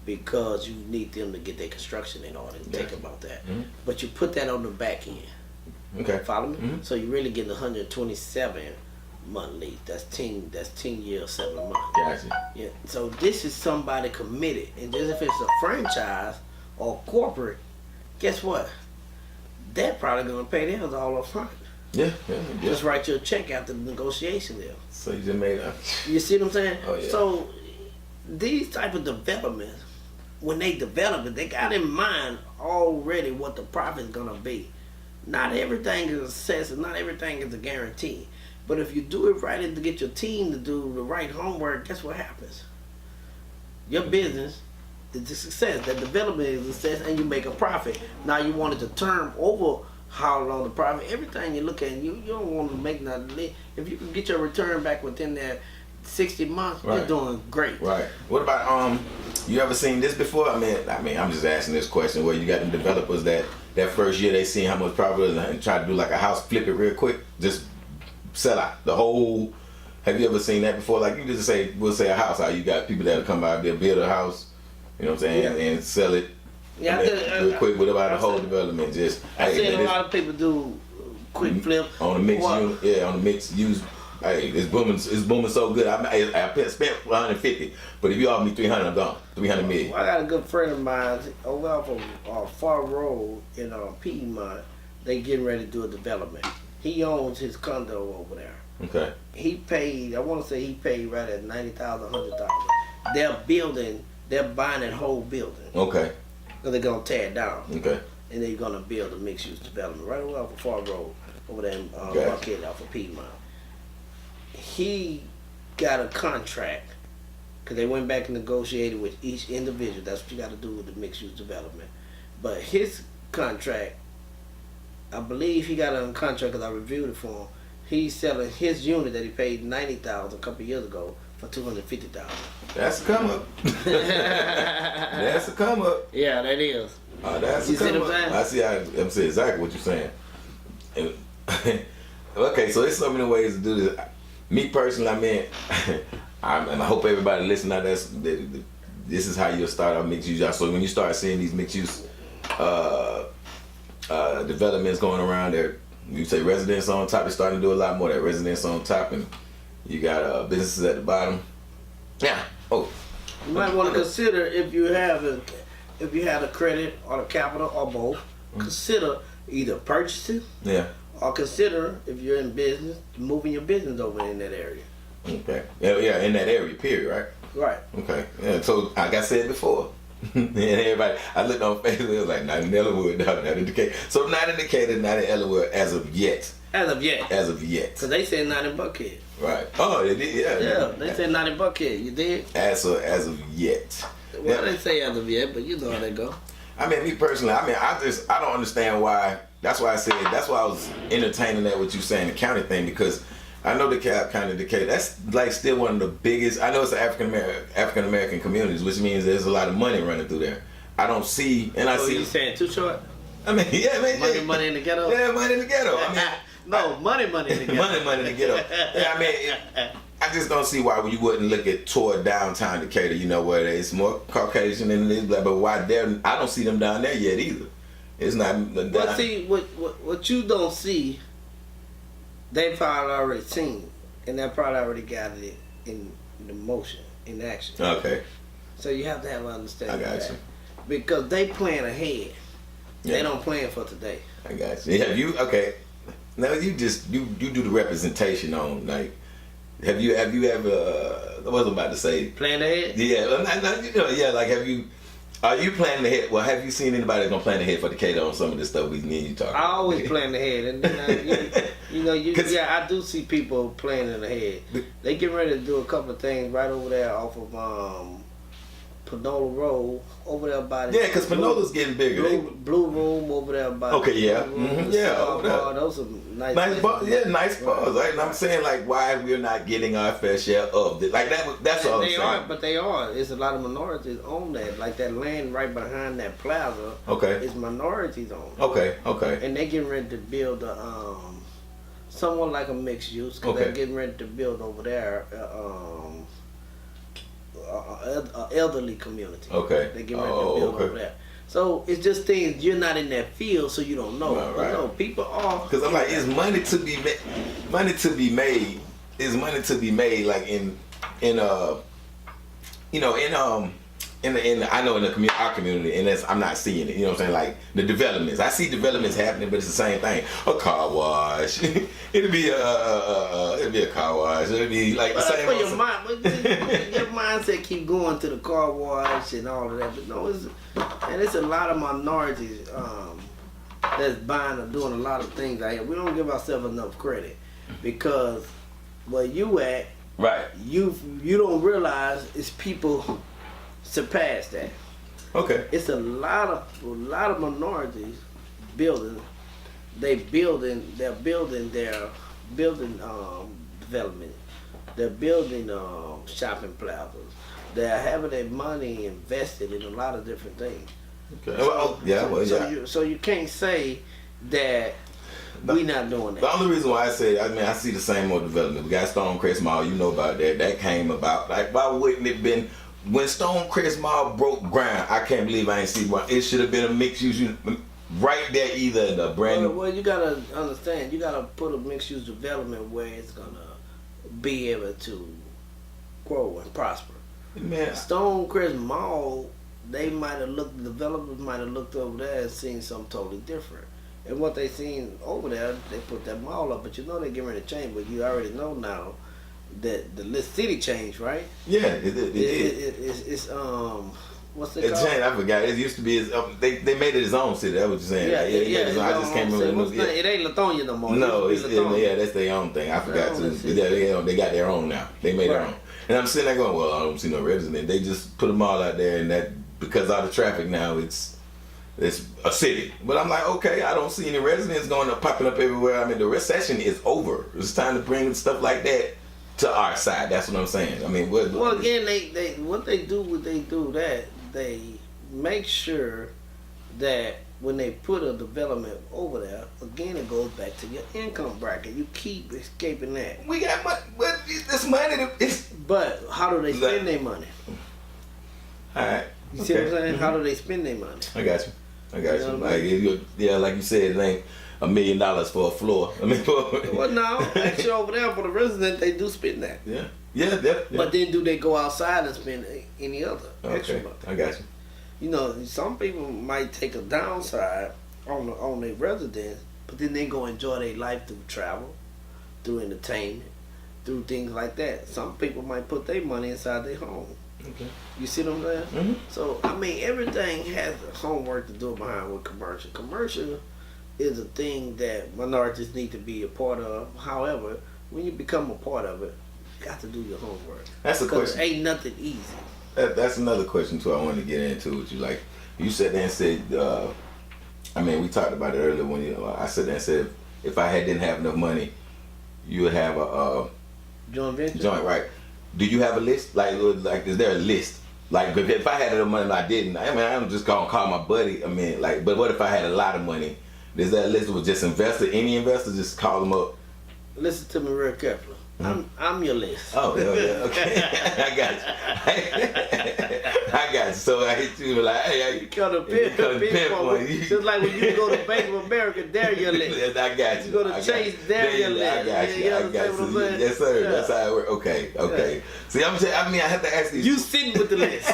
because you need them to get their construction in order and think about that. Mm-hmm. But you put that on the back end. Okay. Follow me? Mm-hmm. So you're really getting 127 month lease. That's 10 years, 7 months. Gotcha. Yeah. So this is somebody committed. And just if it's a franchise or corporate, guess what? They're probably going to pay theirs all up front. Yeah. Just write your check after the negotiation deal. So you just made a... You see what I'm saying? Oh, yeah. So these type of developments, when they develop it, they got in mind already what the profit's gonna be. Not everything is a success and not everything is a guarantee. But if you do it right and to get your team to do the right homework, guess what happens? Your business is a success. That development is a success and you make a profit. Now you want it to turn over how long the profit, everything you look at, you don't want to make nothing. If you can get your return back within that 60 months, you're doing great. Right. What about you ever seen this before? I mean, I'm just asking this question where you got the developers that first year they seen how much profit and try to do like a house, flip it real quick, just sell out the whole. Have you ever seen that before? Like you just say, we'll say a house, how you got people that'll come out there, build a house, you know what I'm saying, and sell it. Yeah, real quick. What about the whole development? Just I seen a lot of people do quick flip on the mixed unit. Yeah, on the mixed use. Hey, it's booming. It's booming so good. I spent 150, but if you offer me 300, I'm gone. 300 million. Well, I got a good friend of mine over off of Far Road in Piedmont. They getting ready to do a development. He owns his condo over there. Okay. He paid. I want to say he paid right at $90,000, $100,000. They're buying that whole building. Okay. So they're gonna tear it down. Okay. And they're gonna build a mixed-use development right over off of Far Road, over there in Buckhead off of Piedmont. He got a contract because they went back and negotiated with each individual. That's what you got to do with the mixed-use development. But his contract, I believe he got it on contract because I reviewed it for him. He's selling his unit that he paid $90,000 a couple of years ago for $250,000. That's a come up. That's a come up. Yeah, that is. That's you a come up. I see. I'm saying exactly what you're saying. Okay, so there's so many ways to do this. Me personally, I mean, and I hope everybody listening out there, this is how you'll start out mixed use. So when you start seeing these mixed use developments going around there, you say residents on top, they're starting to do a lot more. That residents on top, and you got businesses at the bottom. Yeah. Oh. You might want to consider if you have a credit or the capital or both. Consider either purchasing. Yeah. Or consider, if you're in business, moving your business over in that area. Okay. Yeah, in that area, period, right? Right. Okay. Yeah, so, like I said before, and everybody, I looked on Facebook, it was like, not in Ellenwood, not in Decatur. So, not in Decatur, not in Ellenwood as of yet. As of yet. As of yet. Because they said not in Buckhead. Right. Oh, they did, yeah. Yeah, they said not in Buckhead. You did? As of yet. Well, they say as of yet, but you know how they go. I mean, me personally, I don't understand why. That's why I was entertaining that what you saying, the county thing, because I know DeKalb County, Decatur, that's like still one of the biggest. I know it's the African American communities, which means there's a lot of money running through there. I don't see, and I see. You saying too short? I mean, yeah, man. Money in the ghetto. Yeah, money in the ghetto. I mean, no, money in the ghetto. money in the ghetto. Yeah, I mean, I just don't see why you wouldn't look at toward downtown Decatur. You know where it's more Caucasian and it is black, but why there? I don't see them down there yet either. It's not. But see, what you don't see, they probably already seen, and they probably already got it in the motion, in action. Okay. So you have to have an understanding. I got of that. you. Because they plan ahead. Yeah. They don't plan for today. I got you. Have you? Okay. now you do the representation on like. Have you ever? I wasn't about to say. Plan ahead? Yeah, yeah. Like, are you planning ahead? Well, have you seen anybody that's gonna plan ahead for Decatur on some of the stuff we need you talking? I always plan ahead, and then I do see people planning ahead. They getting ready to do a couple of things right over there off of Panola Road over there by the because Panola's getting bigger. Blue Room over there by okay, yeah, over there. Those are nice bars. Yeah, nice bars. Right? And I'm saying like why we're not getting our fair share of it. Like that's all I'm saying. But they are. It's a lot of minorities on that. Like that land right behind that plaza. Okay. Is minorities on. Okay. And they getting ready to build a somewhat like a mixed use because they're getting ready to build over there. Elderly community. Okay. They get ready to build over there. So it's just things you're not in that field, so you don't know. Right. No, people are. Because I'm like, is money to be made? Money to be made is money to be made. Like in I know in our community, and that's I'm not seeing it. You know what I'm saying? Like the developments, I see developments happening, but it's the same thing. A car wash, it'll be a car wash. It'll be like the same. For your mind, your mindset keep going to the car wash and all of that. But no, it's a lot of minorities that's buying or doing a lot of things out here. We don't give ourselves enough credit because where you at, right? You don't realize it's people surpass that. Okay. It's a lot of minorities building. They're building development. They're building shopping plazas. They're having their money invested in a lot of different things. Okay. So you can't say that we not doing that. The only reason why I see the same old development. We got Stonecrest Mall. You know about that. That came about. Like, why wouldn't it been? When Stonecrest Mall broke ground, I can't believe I ain't see one. It should have been a mixed use right there, either the brand new. Well, you gotta understand. You gotta put a mixed use development where it's gonna be able to grow and prosper. Man, Stonecrest Mall, the developers might have looked over there and seen something totally different. And what they seen over there, they put that mall up. But you know they getting ready to change. But you already know now that the city changed, right? Yeah, it did. It's what's it called? Changed. I forgot. It used to be. They made it his own city. That's what you're saying. Yeah. I just can't remember. It ain't Lithonia no more. No, that's their own thing. I forgot too. Yeah, they got their own now. They made their own. And I'm sitting there going, well, I don't see no resident. They just put them all out there, and that because all the traffic now, it's a city. But I'm like, okay, I don't see any residents popping up everywhere. I mean, the recession is over. It's time to bring stuff like that to our side. That's what I'm saying. I mean, well, again, they make sure that when they put a development over there, again, it goes back to your income bracket. You keep escaping that. We got money, but this money. But how do they spend their money? All right. You see what I'm saying? Mm-hmm. How do they spend their money? I got you. Like you said, it ain't $1 million for a floor. I mean, well, no, actually over there for the resident, they do spend that. Yeah. But then do they go outside and spend any other extra money? I got you. You know, some people might take a downside on their residence, but then they go enjoy their life through travel, through entertainment, through things like that. Some people might put their money inside their home. Okay. You see what I'm saying? Mm-hmm. So, I mean, everything has homework to do behind with commercial. Commercial is a thing that minorities need to be a part of. However, when you become a part of it, you got to do your homework. That's a question. Ain't nothing easy. That's another question too. I wanted to get into with you. Like you sat there and said, I mean, we talked about it earlier when I sat there and said, if I didn't have enough money, you would have a joint venture. Right? Do you have a list? Like, is there a list? Like, if I had enough money and I didn't, I mean, I'm just gonna call my buddy. I mean, like, but what if I had a lot of money? Is that list with just any investor? Just call them up. Listen to me real carefully. Mm-hmm. I'm your list. Oh, yeah, okay. I got you. I got you. So I hit you like, hey, you got a pimp one. Just like when you go to Bank of America, they're your list. I got you. You go to Chase, they're your list. I got you. I got you. Yes, sir. Yeah. That's how it works. Okay. Yeah. See, I'm saying, I have to ask these. You sitting with the list.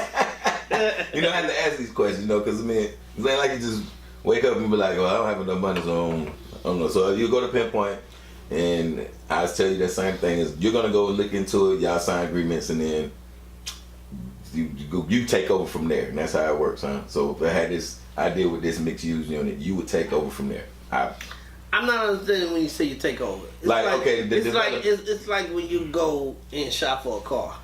You know, I have to ask these questions, because I mean, it's like you just wake up and be like, well, I don't have enough money, so don't know. So you go to Pinpoint, and I tell you that same thing is you're gonna go look into it. Y'all sign agreements, and then you take over from there, and that's how it works, huh? So if I had this idea with this mixed use unit, you would take over from there. I'm not understanding when you say you take over. It's okay, it's like when you go and shop for a car.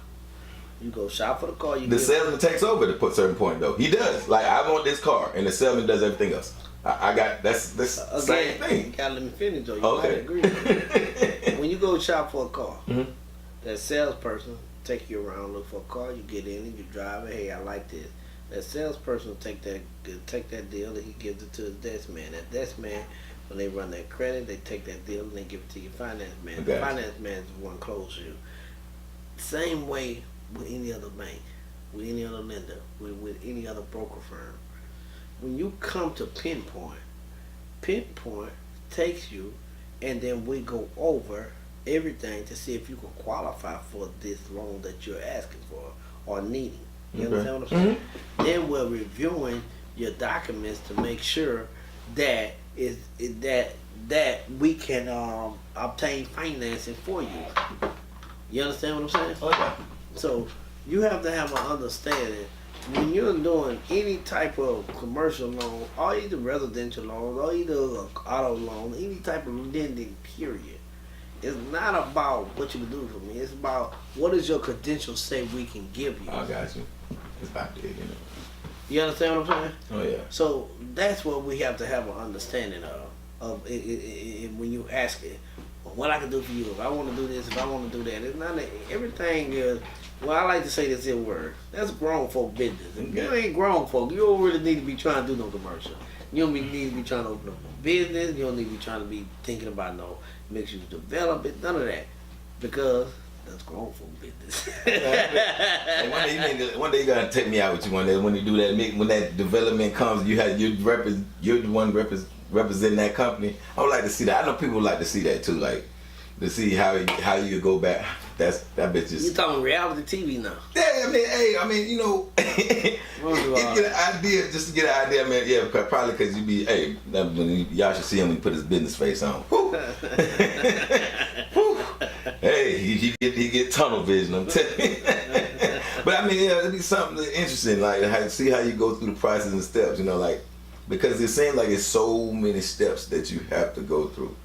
You go shop for the car. The salesman takes over at a certain point, though. He does. Like, I want this car, and the salesman does everything else. I got that's the same thing. You gotta let me finish, though. You Okay. might agree with me. When you go shop for a car, Mhm. that salesperson take you around, look for a car. You get in it, you drive it. Hey, I like this. That salesperson will take that deal and he gives it to his desk man. That desk man, when they run their credit, they take that deal and they give it to your finance man. The finance man is the one close you. Same way with any other bank, with any other lender, with any other broker firm. When you come to Pinpoint takes you, and then we go over everything to see if you can qualify for this loan that you're asking for or needing. You understand what I'm saying? Then we're reviewing your documents to make sure that that we can obtain financing for you. You understand what I'm saying? Oh, yeah. So you have to have an understanding when you're doing any type of commercial loan, or either residential loan, or either an auto loan, any type of lending period. It's not about what you can do for me. It's about what does your credentials say we can give you. I got you. It's about there, You understand what I'm saying? Oh, yeah. So that's what we have to have an understanding of when you ask it, what I can do for you, if I want to do this, if I want to do that. It's not everything is. Well, I like to say this in word. That's grown folk business. If you ain't grown folk, you don't really need to be trying to do no commercial. You don't need to be trying to open up a business. You don't need to be trying to be thinking about no mixed use development. None of that, because that's grown folk business. And one day you gotta take me out with you. One day when you do that, when that development comes, you're the one representing that company. I would like to see that. I know people would like to see that too, like to see how you go back. That bitch is. You talking reality TV now? Yeah, I mean, you know, get an idea, just to get an idea, man. Yeah, probably because you be, y'all should see him when he put his business face on. Woo. Woo. Hey, he get tunnel vision. I'm telling you. But I mean, yeah, it'd be something interesting, like see how you go through the process and steps. You know, like because it seems like it's so many steps that you have to go through.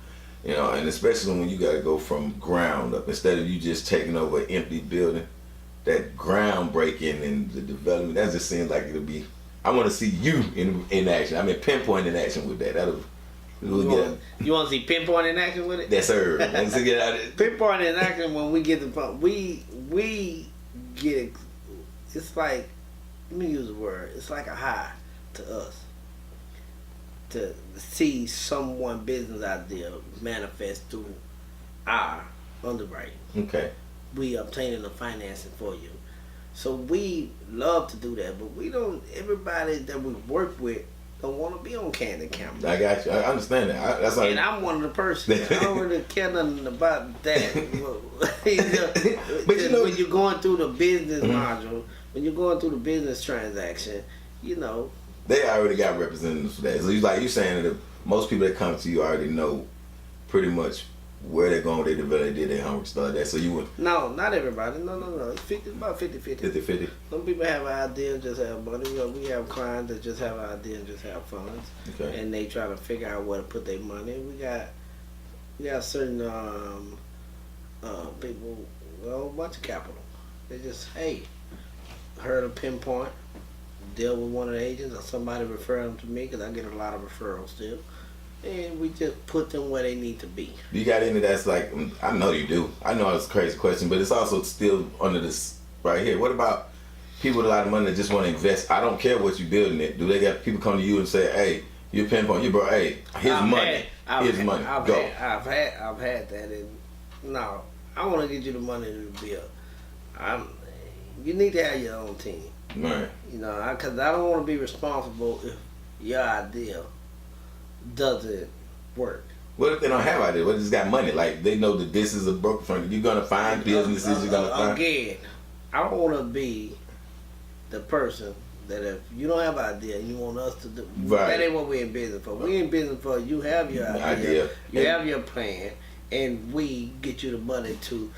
You know, and especially when you got to go from ground up instead of you just taking over an empty building. That groundbreaking and the development, that just seems like it'll be. I want to see you in action. I mean, Pinpoint in action with that. You want to see Pinpoint in action with it? Yes, sir. Let's get out of it. Pinpoint in action when we get the we get it. It's like, let me use the word. It's like a high to us to see someone business idea manifest through our underwriting. Okay. We obtaining the financing for you. So we love to do that, but we don't. Everybody that we work with don't want to be on candid camera. I got you. I understand that. And I'm one of the persons. I don't really care nothing about that. But you know, when you're going through the business module, when you're going through the business transaction, you know. They already got representatives for that. So you're saying that most people that come to you already know pretty much where they're going, they develop, did their homework, stuff like that. So you would. No, not everybody. No. It's about 50-50. 50-50. Some people have an idea and just have money. We have clients that just have an idea and just have funds. Okay. And they try to figure out where to put their money. We got certain people, well, a bunch of capital. They just, hey, heard of Pinpoint, deal with one of the agents or somebody refer them to me because I get a lot of referrals still. And we just put them where they need to be. You got into that's like, I know you do. I know it's a crazy question, but it's also still under this right here. What about people with a lot of money that just want to invest? I don't care what you're building it. Do they got people come to you and say, hey, you're Pinpoint, you bro, hey, here's money. Here's money. Go. I've had that, and no, I want to get you the money to build. You need to have your own team. Right. You know, because I don't want to be responsible if your idea doesn't work. What if they don't have ideas? What if they just got money? Like they know that this is a broker firm. You're gonna find businesses. You're gonna find. Again, I don't want to be the person that if you don't have an idea and you want us to do, Right. that ain't what we're in business for. We in business for you have your idea. You have your plan, and we get you the money to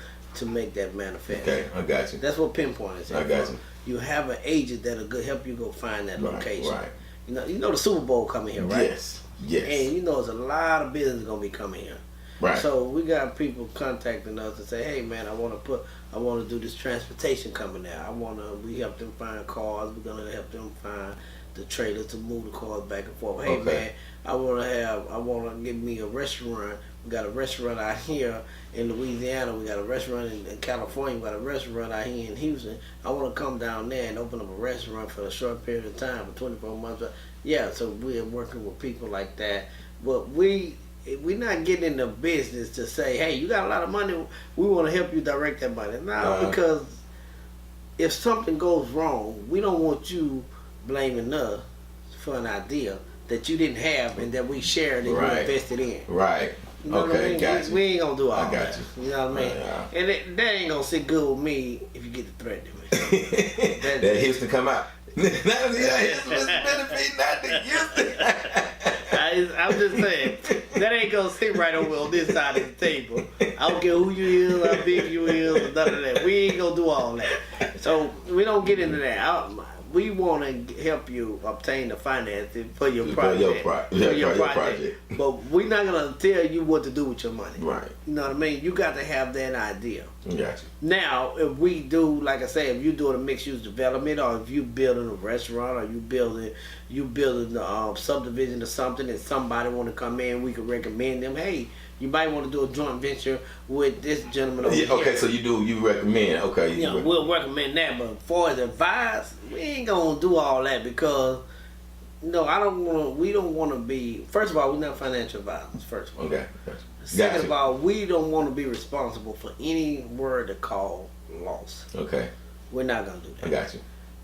make that manifest. Okay, I got you. That's what Pinpoint is. I got you. You have an agent that'll help you go find that location. Right. You know the Super Bowl coming here, right? Yes. And you know there's a lot of business gonna be coming here. Right. So we got people contacting us and say, hey man, I want to do this transportation coming out. We help them find cars. We're gonna help them find the trailers to move the cars back and forth. Hey man, I want to get me a restaurant. We got a restaurant out here in Louisiana. We got a restaurant in California. We got a restaurant out here in Houston. I want to come down there and open up a restaurant for a short period of time, for 24 months. Yeah, so we're working with people like that. But we're not getting in the business to say, hey, you got a lot of money, we want to help you direct that money. No, because if something goes wrong, we don't want you blaming us for an idea that you didn't have and that we shared and you invested in. Right. You know what I mean? Got you. We ain't gonna do all that. I got you. You know what I mean? And that ain't gonna sit good with me if you get the threat to me. that Houston come out. Houston was Menefee, not the Houston. I'm just saying, that ain't gonna sit right over on this side of the table. I don't care who you is, how big you is, none of that. We ain't gonna do all that. So we don't get into that. We want to help you obtain the financing for your project. For your project. But we're not going to tell you what to do with your money. Right. You know what I mean? You got to have that idea. Gotcha. Now, if we do, like I say, if you're doing a mixed-use development, or if you building a restaurant, or you building a subdivision or something, and somebody want to come in, we can recommend them. Hey, you might want to do a joint venture with this gentleman over here. Okay, so you recommend. Okay. We'll recommend that. But for the advice, we ain't gonna do all that because we don't want to be. First of all, we're not financial advisors. First of all. Okay. Second of all, we don't want to be responsible for any word to call loss. Okay. We're not gonna do that. I got you.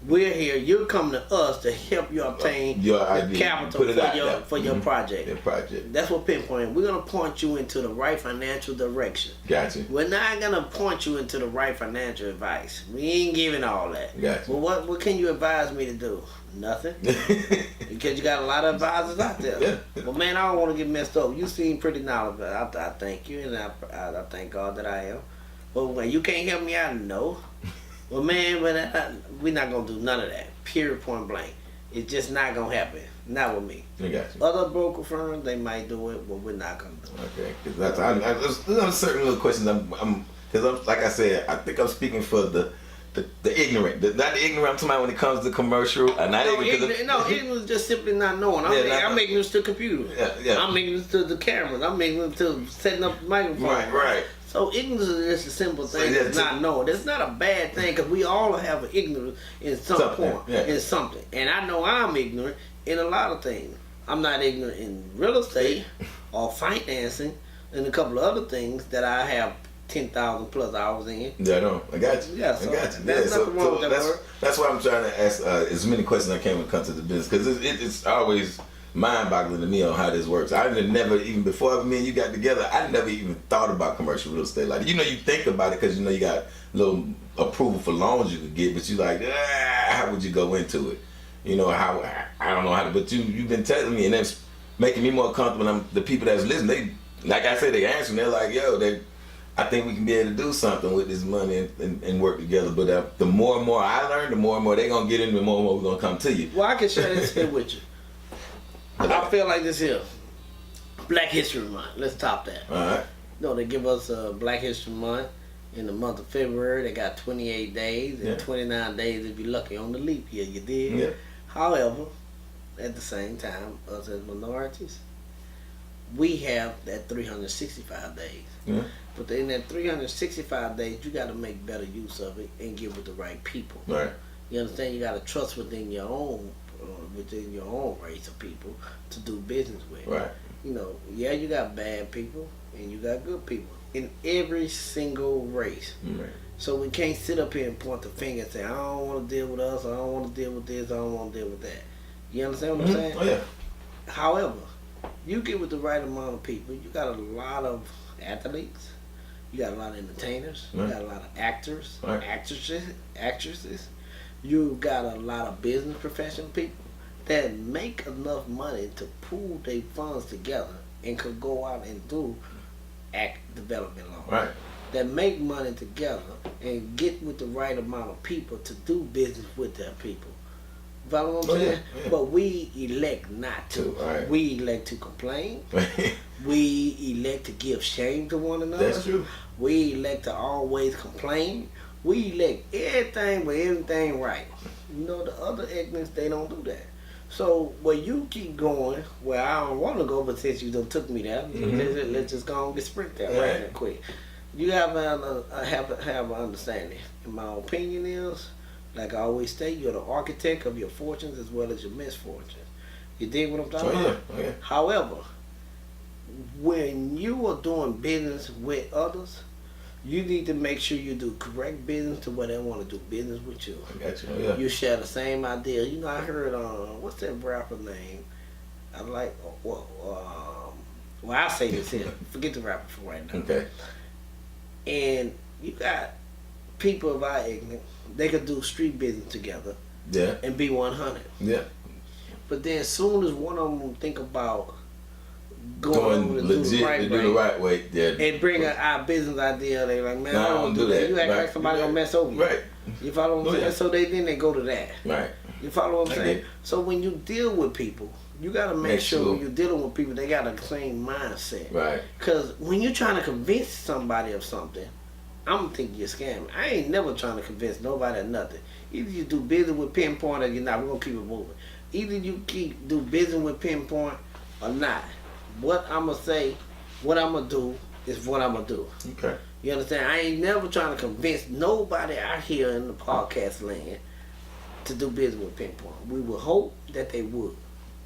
We're here. You're coming to us to help you obtain your capital for your project. Your project. That's what Pinpoint. We're gonna point you into the right financial direction. Gotcha. We're not gonna point you into the right financial advice. We ain't giving all that. Gotcha. Well, what can you advise me to do? Nothing. Because you got a lot of advisors out there. Yeah. Well, man, I don't want to get messed up. You seem pretty knowledgeable. I thank you, and I thank God that I am. But when you can't help me out, no. Well, man, we're not going to do none of that. Period, point blank. It's just not going to happen. Not with me. I got you. Other broker firms, they might do it, but we're not going to do it. Okay. Because there's certain little questions because like I said, I think I'm speaking for the ignorant. Not the ignorant I'm talking about when it comes to commercial. Ignorant is just simply not knowing. I'm ignorant to computers. Yeah. I'm ignorant to the cameras. I'm ignorant to setting up the microphone. Right. So ignorance is just a simple thing. It's not knowing. That's not a bad thing because we all have an ignorance in some point, in something. And I know I'm ignorant in a lot of things. I'm not ignorant in real estate or financing and a couple of other things that I have 10,000 plus hours in. Yeah, I know. I got you. Yeah, so I got you. That's nothing wrong with that word. That's why I'm trying to ask as many questions I can when it comes to the business because it's always mind-boggling to me on how this works. I never even before me and you got together. I never even thought about commercial real estate. Like you think about it because you got little approval for loans you could get, but you like how would you go into it? How I don't know how to. But you've been telling me, and that's making me more comfortable. And the people that's listening, like I said, they answer. They're like, I think we can be able to do something with this money and work together. But the more and more I learn, the more and more they're gonna get in, the more and more we're gonna come to you. Well, I can share this here with you. I feel like this here, Black History Month. Let's top that. All right. They give us Black History Month in the month of February. They got 28 days and 29 days if you're lucky on the leap year. You did. Yeah. However, at the same time, us as minorities, we have that 365 days. Yeah. But in that 365 days, you got to make better use of it and give it the right people. Right. You understand? You got to trust within your own race of people to do business with. Right. You got bad people and you got good people in every single race. Right. So we can't sit up here and point the finger and say, I don't want to deal with us, I don't want to deal with this, I don't want to deal with that. You understand what I'm saying? Oh, yeah. However, you get with the right amount of people, you got a lot of athletes, you got a lot of entertainers, you got a lot of actors, actresses. You got a lot of business professional people that make enough money to pool their funds together and could go out and do act development loans. Right. That make money together and get with the right amount of people to do business with their people. Follow what I'm saying? Yeah. But we elect not to. Right. We elect to complain. We elect to give shame to one another. That's true. We elect to always complain. We elect everything but everything right. You know, the other ignorance, they don't do that. So, where you keep going, where I don't want to go, but since you done took me there, let's just go and get sprint there right there quick. You have an understanding. And my opinion is, like I always say, you're the architect of your fortunes as well as your misfortunes. You dig what I'm talking about? Oh, yeah. However, when you are doing business with others, you need to make sure you do correct business to where they want to do business with you. I got you. Oh, yeah. You share the same idea. You know, I heard what's that rapper name? I like I'll say this here. Forget the rapper for right now. Okay. And you got people of our ignorance. They could do street business together. Yeah. And be 100. Yeah. But then, as soon as one of them think about going Doing over to legit, do the right to do the right way. Yeah. and bring our business idea, they like, man, No, I don't do that. You act Right. like somebody gonna mess over you. Right. You follow what I'm saying? Yeah. So they go to that. Right. You follow what I'm I saying? get it. So when you deal with people, you gotta make sure sure. when you're dealing with people, they got the same mindset. Right. Because when you're trying to convince somebody of something, I'm thinking you're scamming. I ain't never trying to convince nobody of nothing. Either you do business with Pinpoint or you're not. We're gonna keep it moving. Either you do business with Pinpoint or not. What I'm gonna say, what I'm gonna do is what I'm gonna do. Okay. You understand? I ain't never trying to convince nobody out here in the podcast land to do business with Pinpoint. We will hope that they would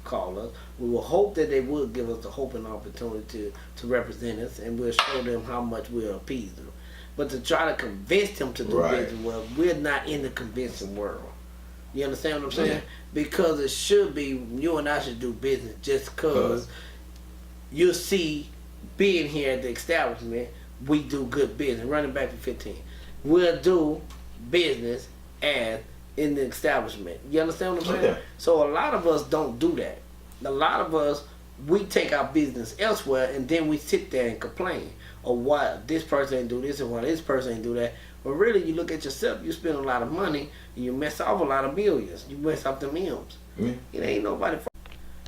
call us. We will hope that they would give us the hope and opportunity to represent us, and we'll show them how much we'll appease them. But to try to convince them to do business, well, we're not in the convincing world. You understand what I'm saying? Yeah. Because it should be, you and I should do business just because you see, being here at the establishment, we do good business. Running back to 15. We'll do business as in the establishment. You understand what I'm saying? Okay. So a lot of us don't do that. A lot of us, we take our business elsewhere and then we sit there and complain. Or why this person ain't do this and why this person ain't do that. But really, you look at yourself, you spend a lot of money and you mess off a lot of millions. You mess off the M's. It ain't nobody.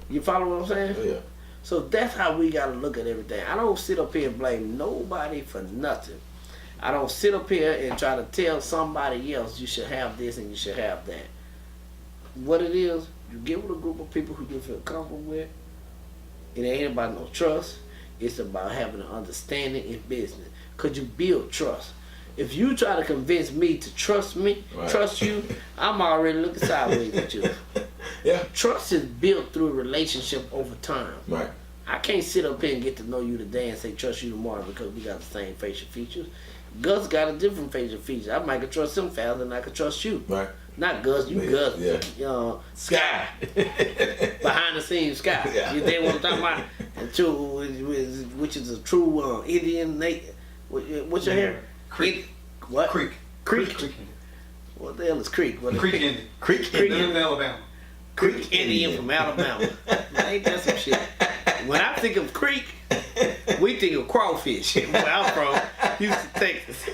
You follow what I'm saying? Oh, yeah. So that's how we gotta look at everything. I don't sit up here and blame nobody for nothing. I don't sit up here and try to tell somebody else you should have this and you should have that. What it is, you get with a group of people who you feel comfortable with. It ain't about no trust. It's about having an understanding in business. Cause you build trust. If you try to convince me to trust me, trust you, I'm already looking sideways at you. Yeah. Trust is built through a relationship over time. Right. I can't sit up here and get to know you today and say trust you tomorrow because we got the same facial features. Gus got a different facial feature. I might could trust him faster than I could trust you. Right. Not Gus, you Gus. Yeah. Sky. Behind the scenes Sky. Yeah. You know what I'm talking about? And true, which is a true Indian native. What's your hair? Creek. What? Creek. Creek. What the hell is Creek? What is Creek Indian. Creek Live Indian. in Alabama. Creek Indian from Alabama. Ain't that some shit? When I think of creek, we think of crawfish. Where I'm from, Houston, Texas.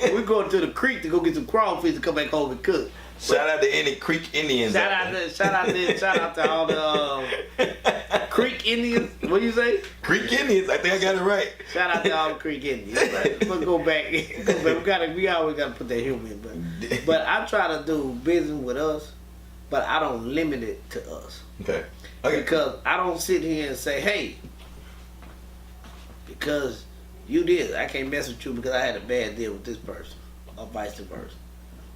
We're going to the creek to go get some crawfish to come back home and cook. Shout out to any Creek Indians. Shout out to all the Creek Indians. What do you say? Creek Indians. I think I got it right. Shout out to all the Creek Indians. But go back. We always gotta put that humor in. But I try to do business with us, but I don't limit it to us. Okay. Because I don't sit here and say, hey, because you did, I can't mess with you because I had a bad deal with this person, or vice versa.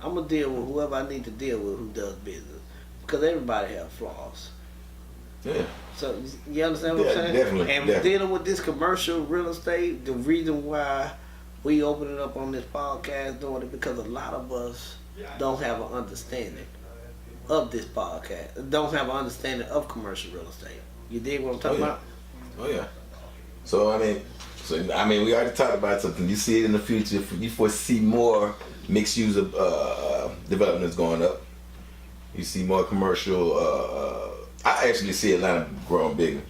I'm going to deal with whoever I need to deal with who does business. Because everybody has flaws. Yeah. So, you understand what I'm saying? Definitely. And dealing with this commercial real estate, the reason why we open it up on this podcast, doing it because a lot of us don't have an understanding of this podcast, don't have an understanding of commercial real estate. You dig what I'm talking about? Oh yeah. So I mean, we already talked about something. You see it in the future. You foresee more mixed use of development's going up. You see more commercial. I actually see Atlanta growing bigger.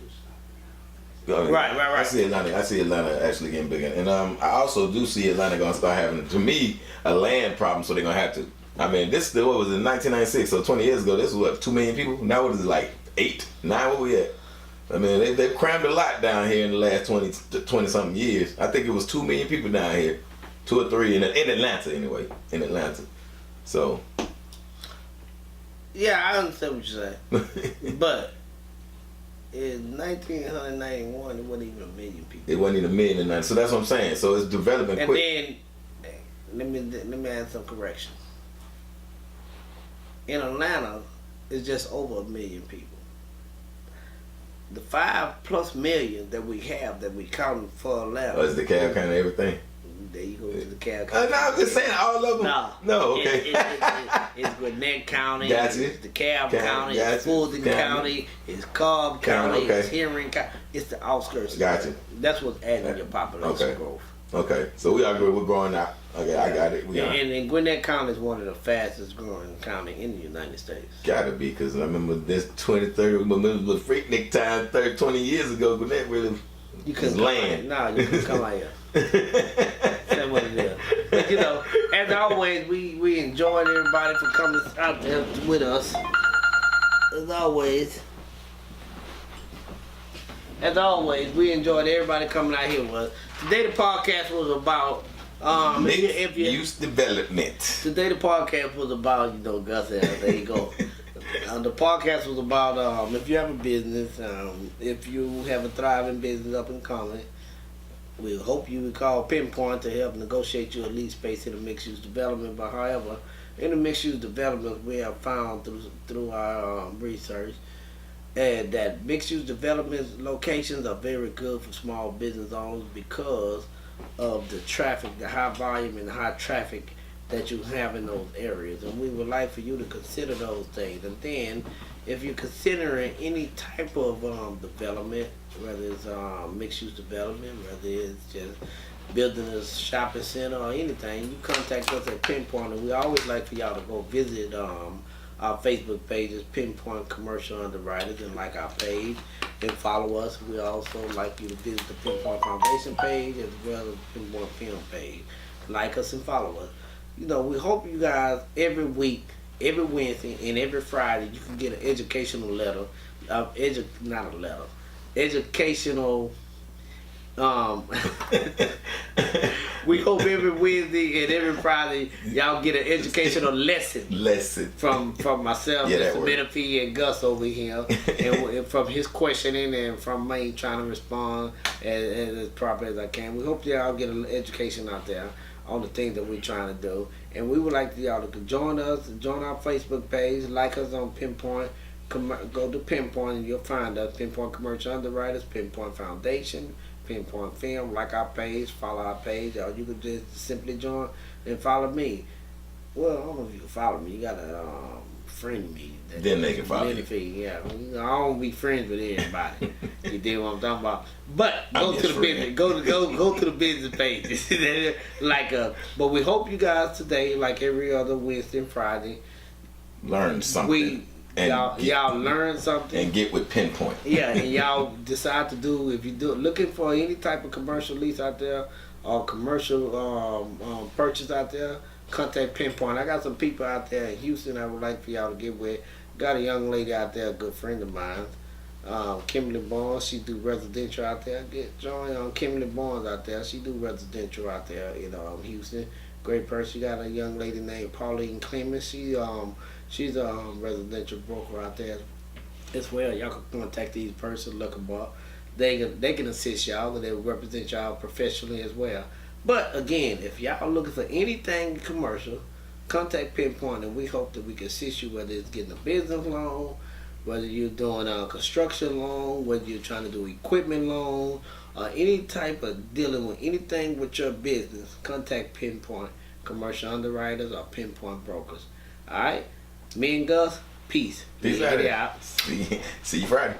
Right. I see Atlanta actually getting bigger, and I also do see Atlanta gonna start having, to me, a land problem. So they're gonna have to. I mean, this what was in 1996, so 20 years ago. This was what, 2 million people. Now what is it, like 8, 9? What we at? I mean, they've crammed a lot down here in the last 20 something years. I think it was 2 million people down here, 2 or 3 in Atlanta anyway. In Atlanta, so. Yeah, I understand what you're saying, but in 1991, it wasn't even a million people. It wasn't even a million in that. So that's what I'm saying. So it's developing And quick. then, let me add some corrections. In Atlanta, it's just over a million people. The 5+ million that we have, that we count for Atlanta. Oh, is the cab kind of everything? There you go to the cab. No, I'm just saying all of them. No, okay. It's Gwinnett County. Gotcha. It's DeKalb County. Gotcha. It's Fulton County. It's Cobb County. Okay. It's Henry County. It's the outskirts. Gotcha. That's what's adding your population growth. Okay, so we agree. We're growing out. Okay, I got it. And Gwinnett County is one of the fastest growing county in the United States. Gotta be, because I remember this 30 Freaknik time 20 years ago. Gwinnett really was land. No, you couldn't come out here. That's what it is. But you know, as always, we enjoyed everybody for coming out there with us. As always, we enjoyed everybody coming out here with us. Today the podcast was about use development. Today the podcast was about, Gus, there you go. The podcast was about if you have a business, if you have a thriving business up and coming, we hope you would call Pointe to help negotiate you a lease space in a mixed-use development. But however, in the mixed-use development, we have found through our research that mixed-use development locations are very good for small business owners because of the traffic, the high volume and the high traffic that you have in those areas. And we would like for you to consider those things. And then, if you're considering any type of development, whether it's mixed-use development, whether it's just building a shopping center or anything, you contact us at Pinpoint. And we always like for y'all to go visit our Facebook page is Pinpoint Commercial Underwriters, and like our page and follow us. We also like you to visit the Pinpoint Foundation page as well as the Pinpoint Film page. Like us and follow us. We hope you guys every week, every Wednesday and every Friday you can get an educational letter, educational. We hope every Wednesday and every Friday y'all get an educational lesson from myself, Mr. Menefee, and Gus over here, and from his questioning and from me trying to respond as proper as I can. We hope y'all get an education out there on the things that we're trying to do, and we would like y'all to join us, join our Facebook page, like us on Pinpoint. Go to Pinpoint and you'll find us. Pinpoint Commercial Underwriters, Pinpoint Foundation, Pinpoint Film. Like our page, follow our page, or you can just simply join and follow me. Well, I don't know if you can follow me. You gotta friend me. Then they can follow you. Yeah, I don't be friends with everybody. You dig what I'm talking about? But go to the business. Go to the business page. But we hope you guys today, like every other Wednesday and Friday, learn something. Y'all learn something and get with Pinpoint. Yeah, and y'all decide to do, if you do looking for any type of commercial lease out there or commercial purchase out there, contact Pinpoint. I got some people out there in Houston I would like for y'all to get with. Got a young lady out there, a good friend of mine, Kimberly Barnes. She do residential out there. Join Kimberly Barnes out there. She do residential out there in Houston. Great person. You got a young lady named Pauline Clemens. She's a residential broker out there as well. Y'all can contact these persons, look them up. They can assist y'all, and they will represent y'all professionally as well. But again, if y'all looking for anything commercial, contact Pinpoint, and we hope that we can assist you, whether it's getting a business loan, whether you're doing a construction loan, whether you're trying to do equipment loan, or any type of dealing with anything with your business. Contact Pinpoint Commercial Underwriters or Pinpoint Brokers. All right. Me and Gus, peace. Peace out. See you Friday.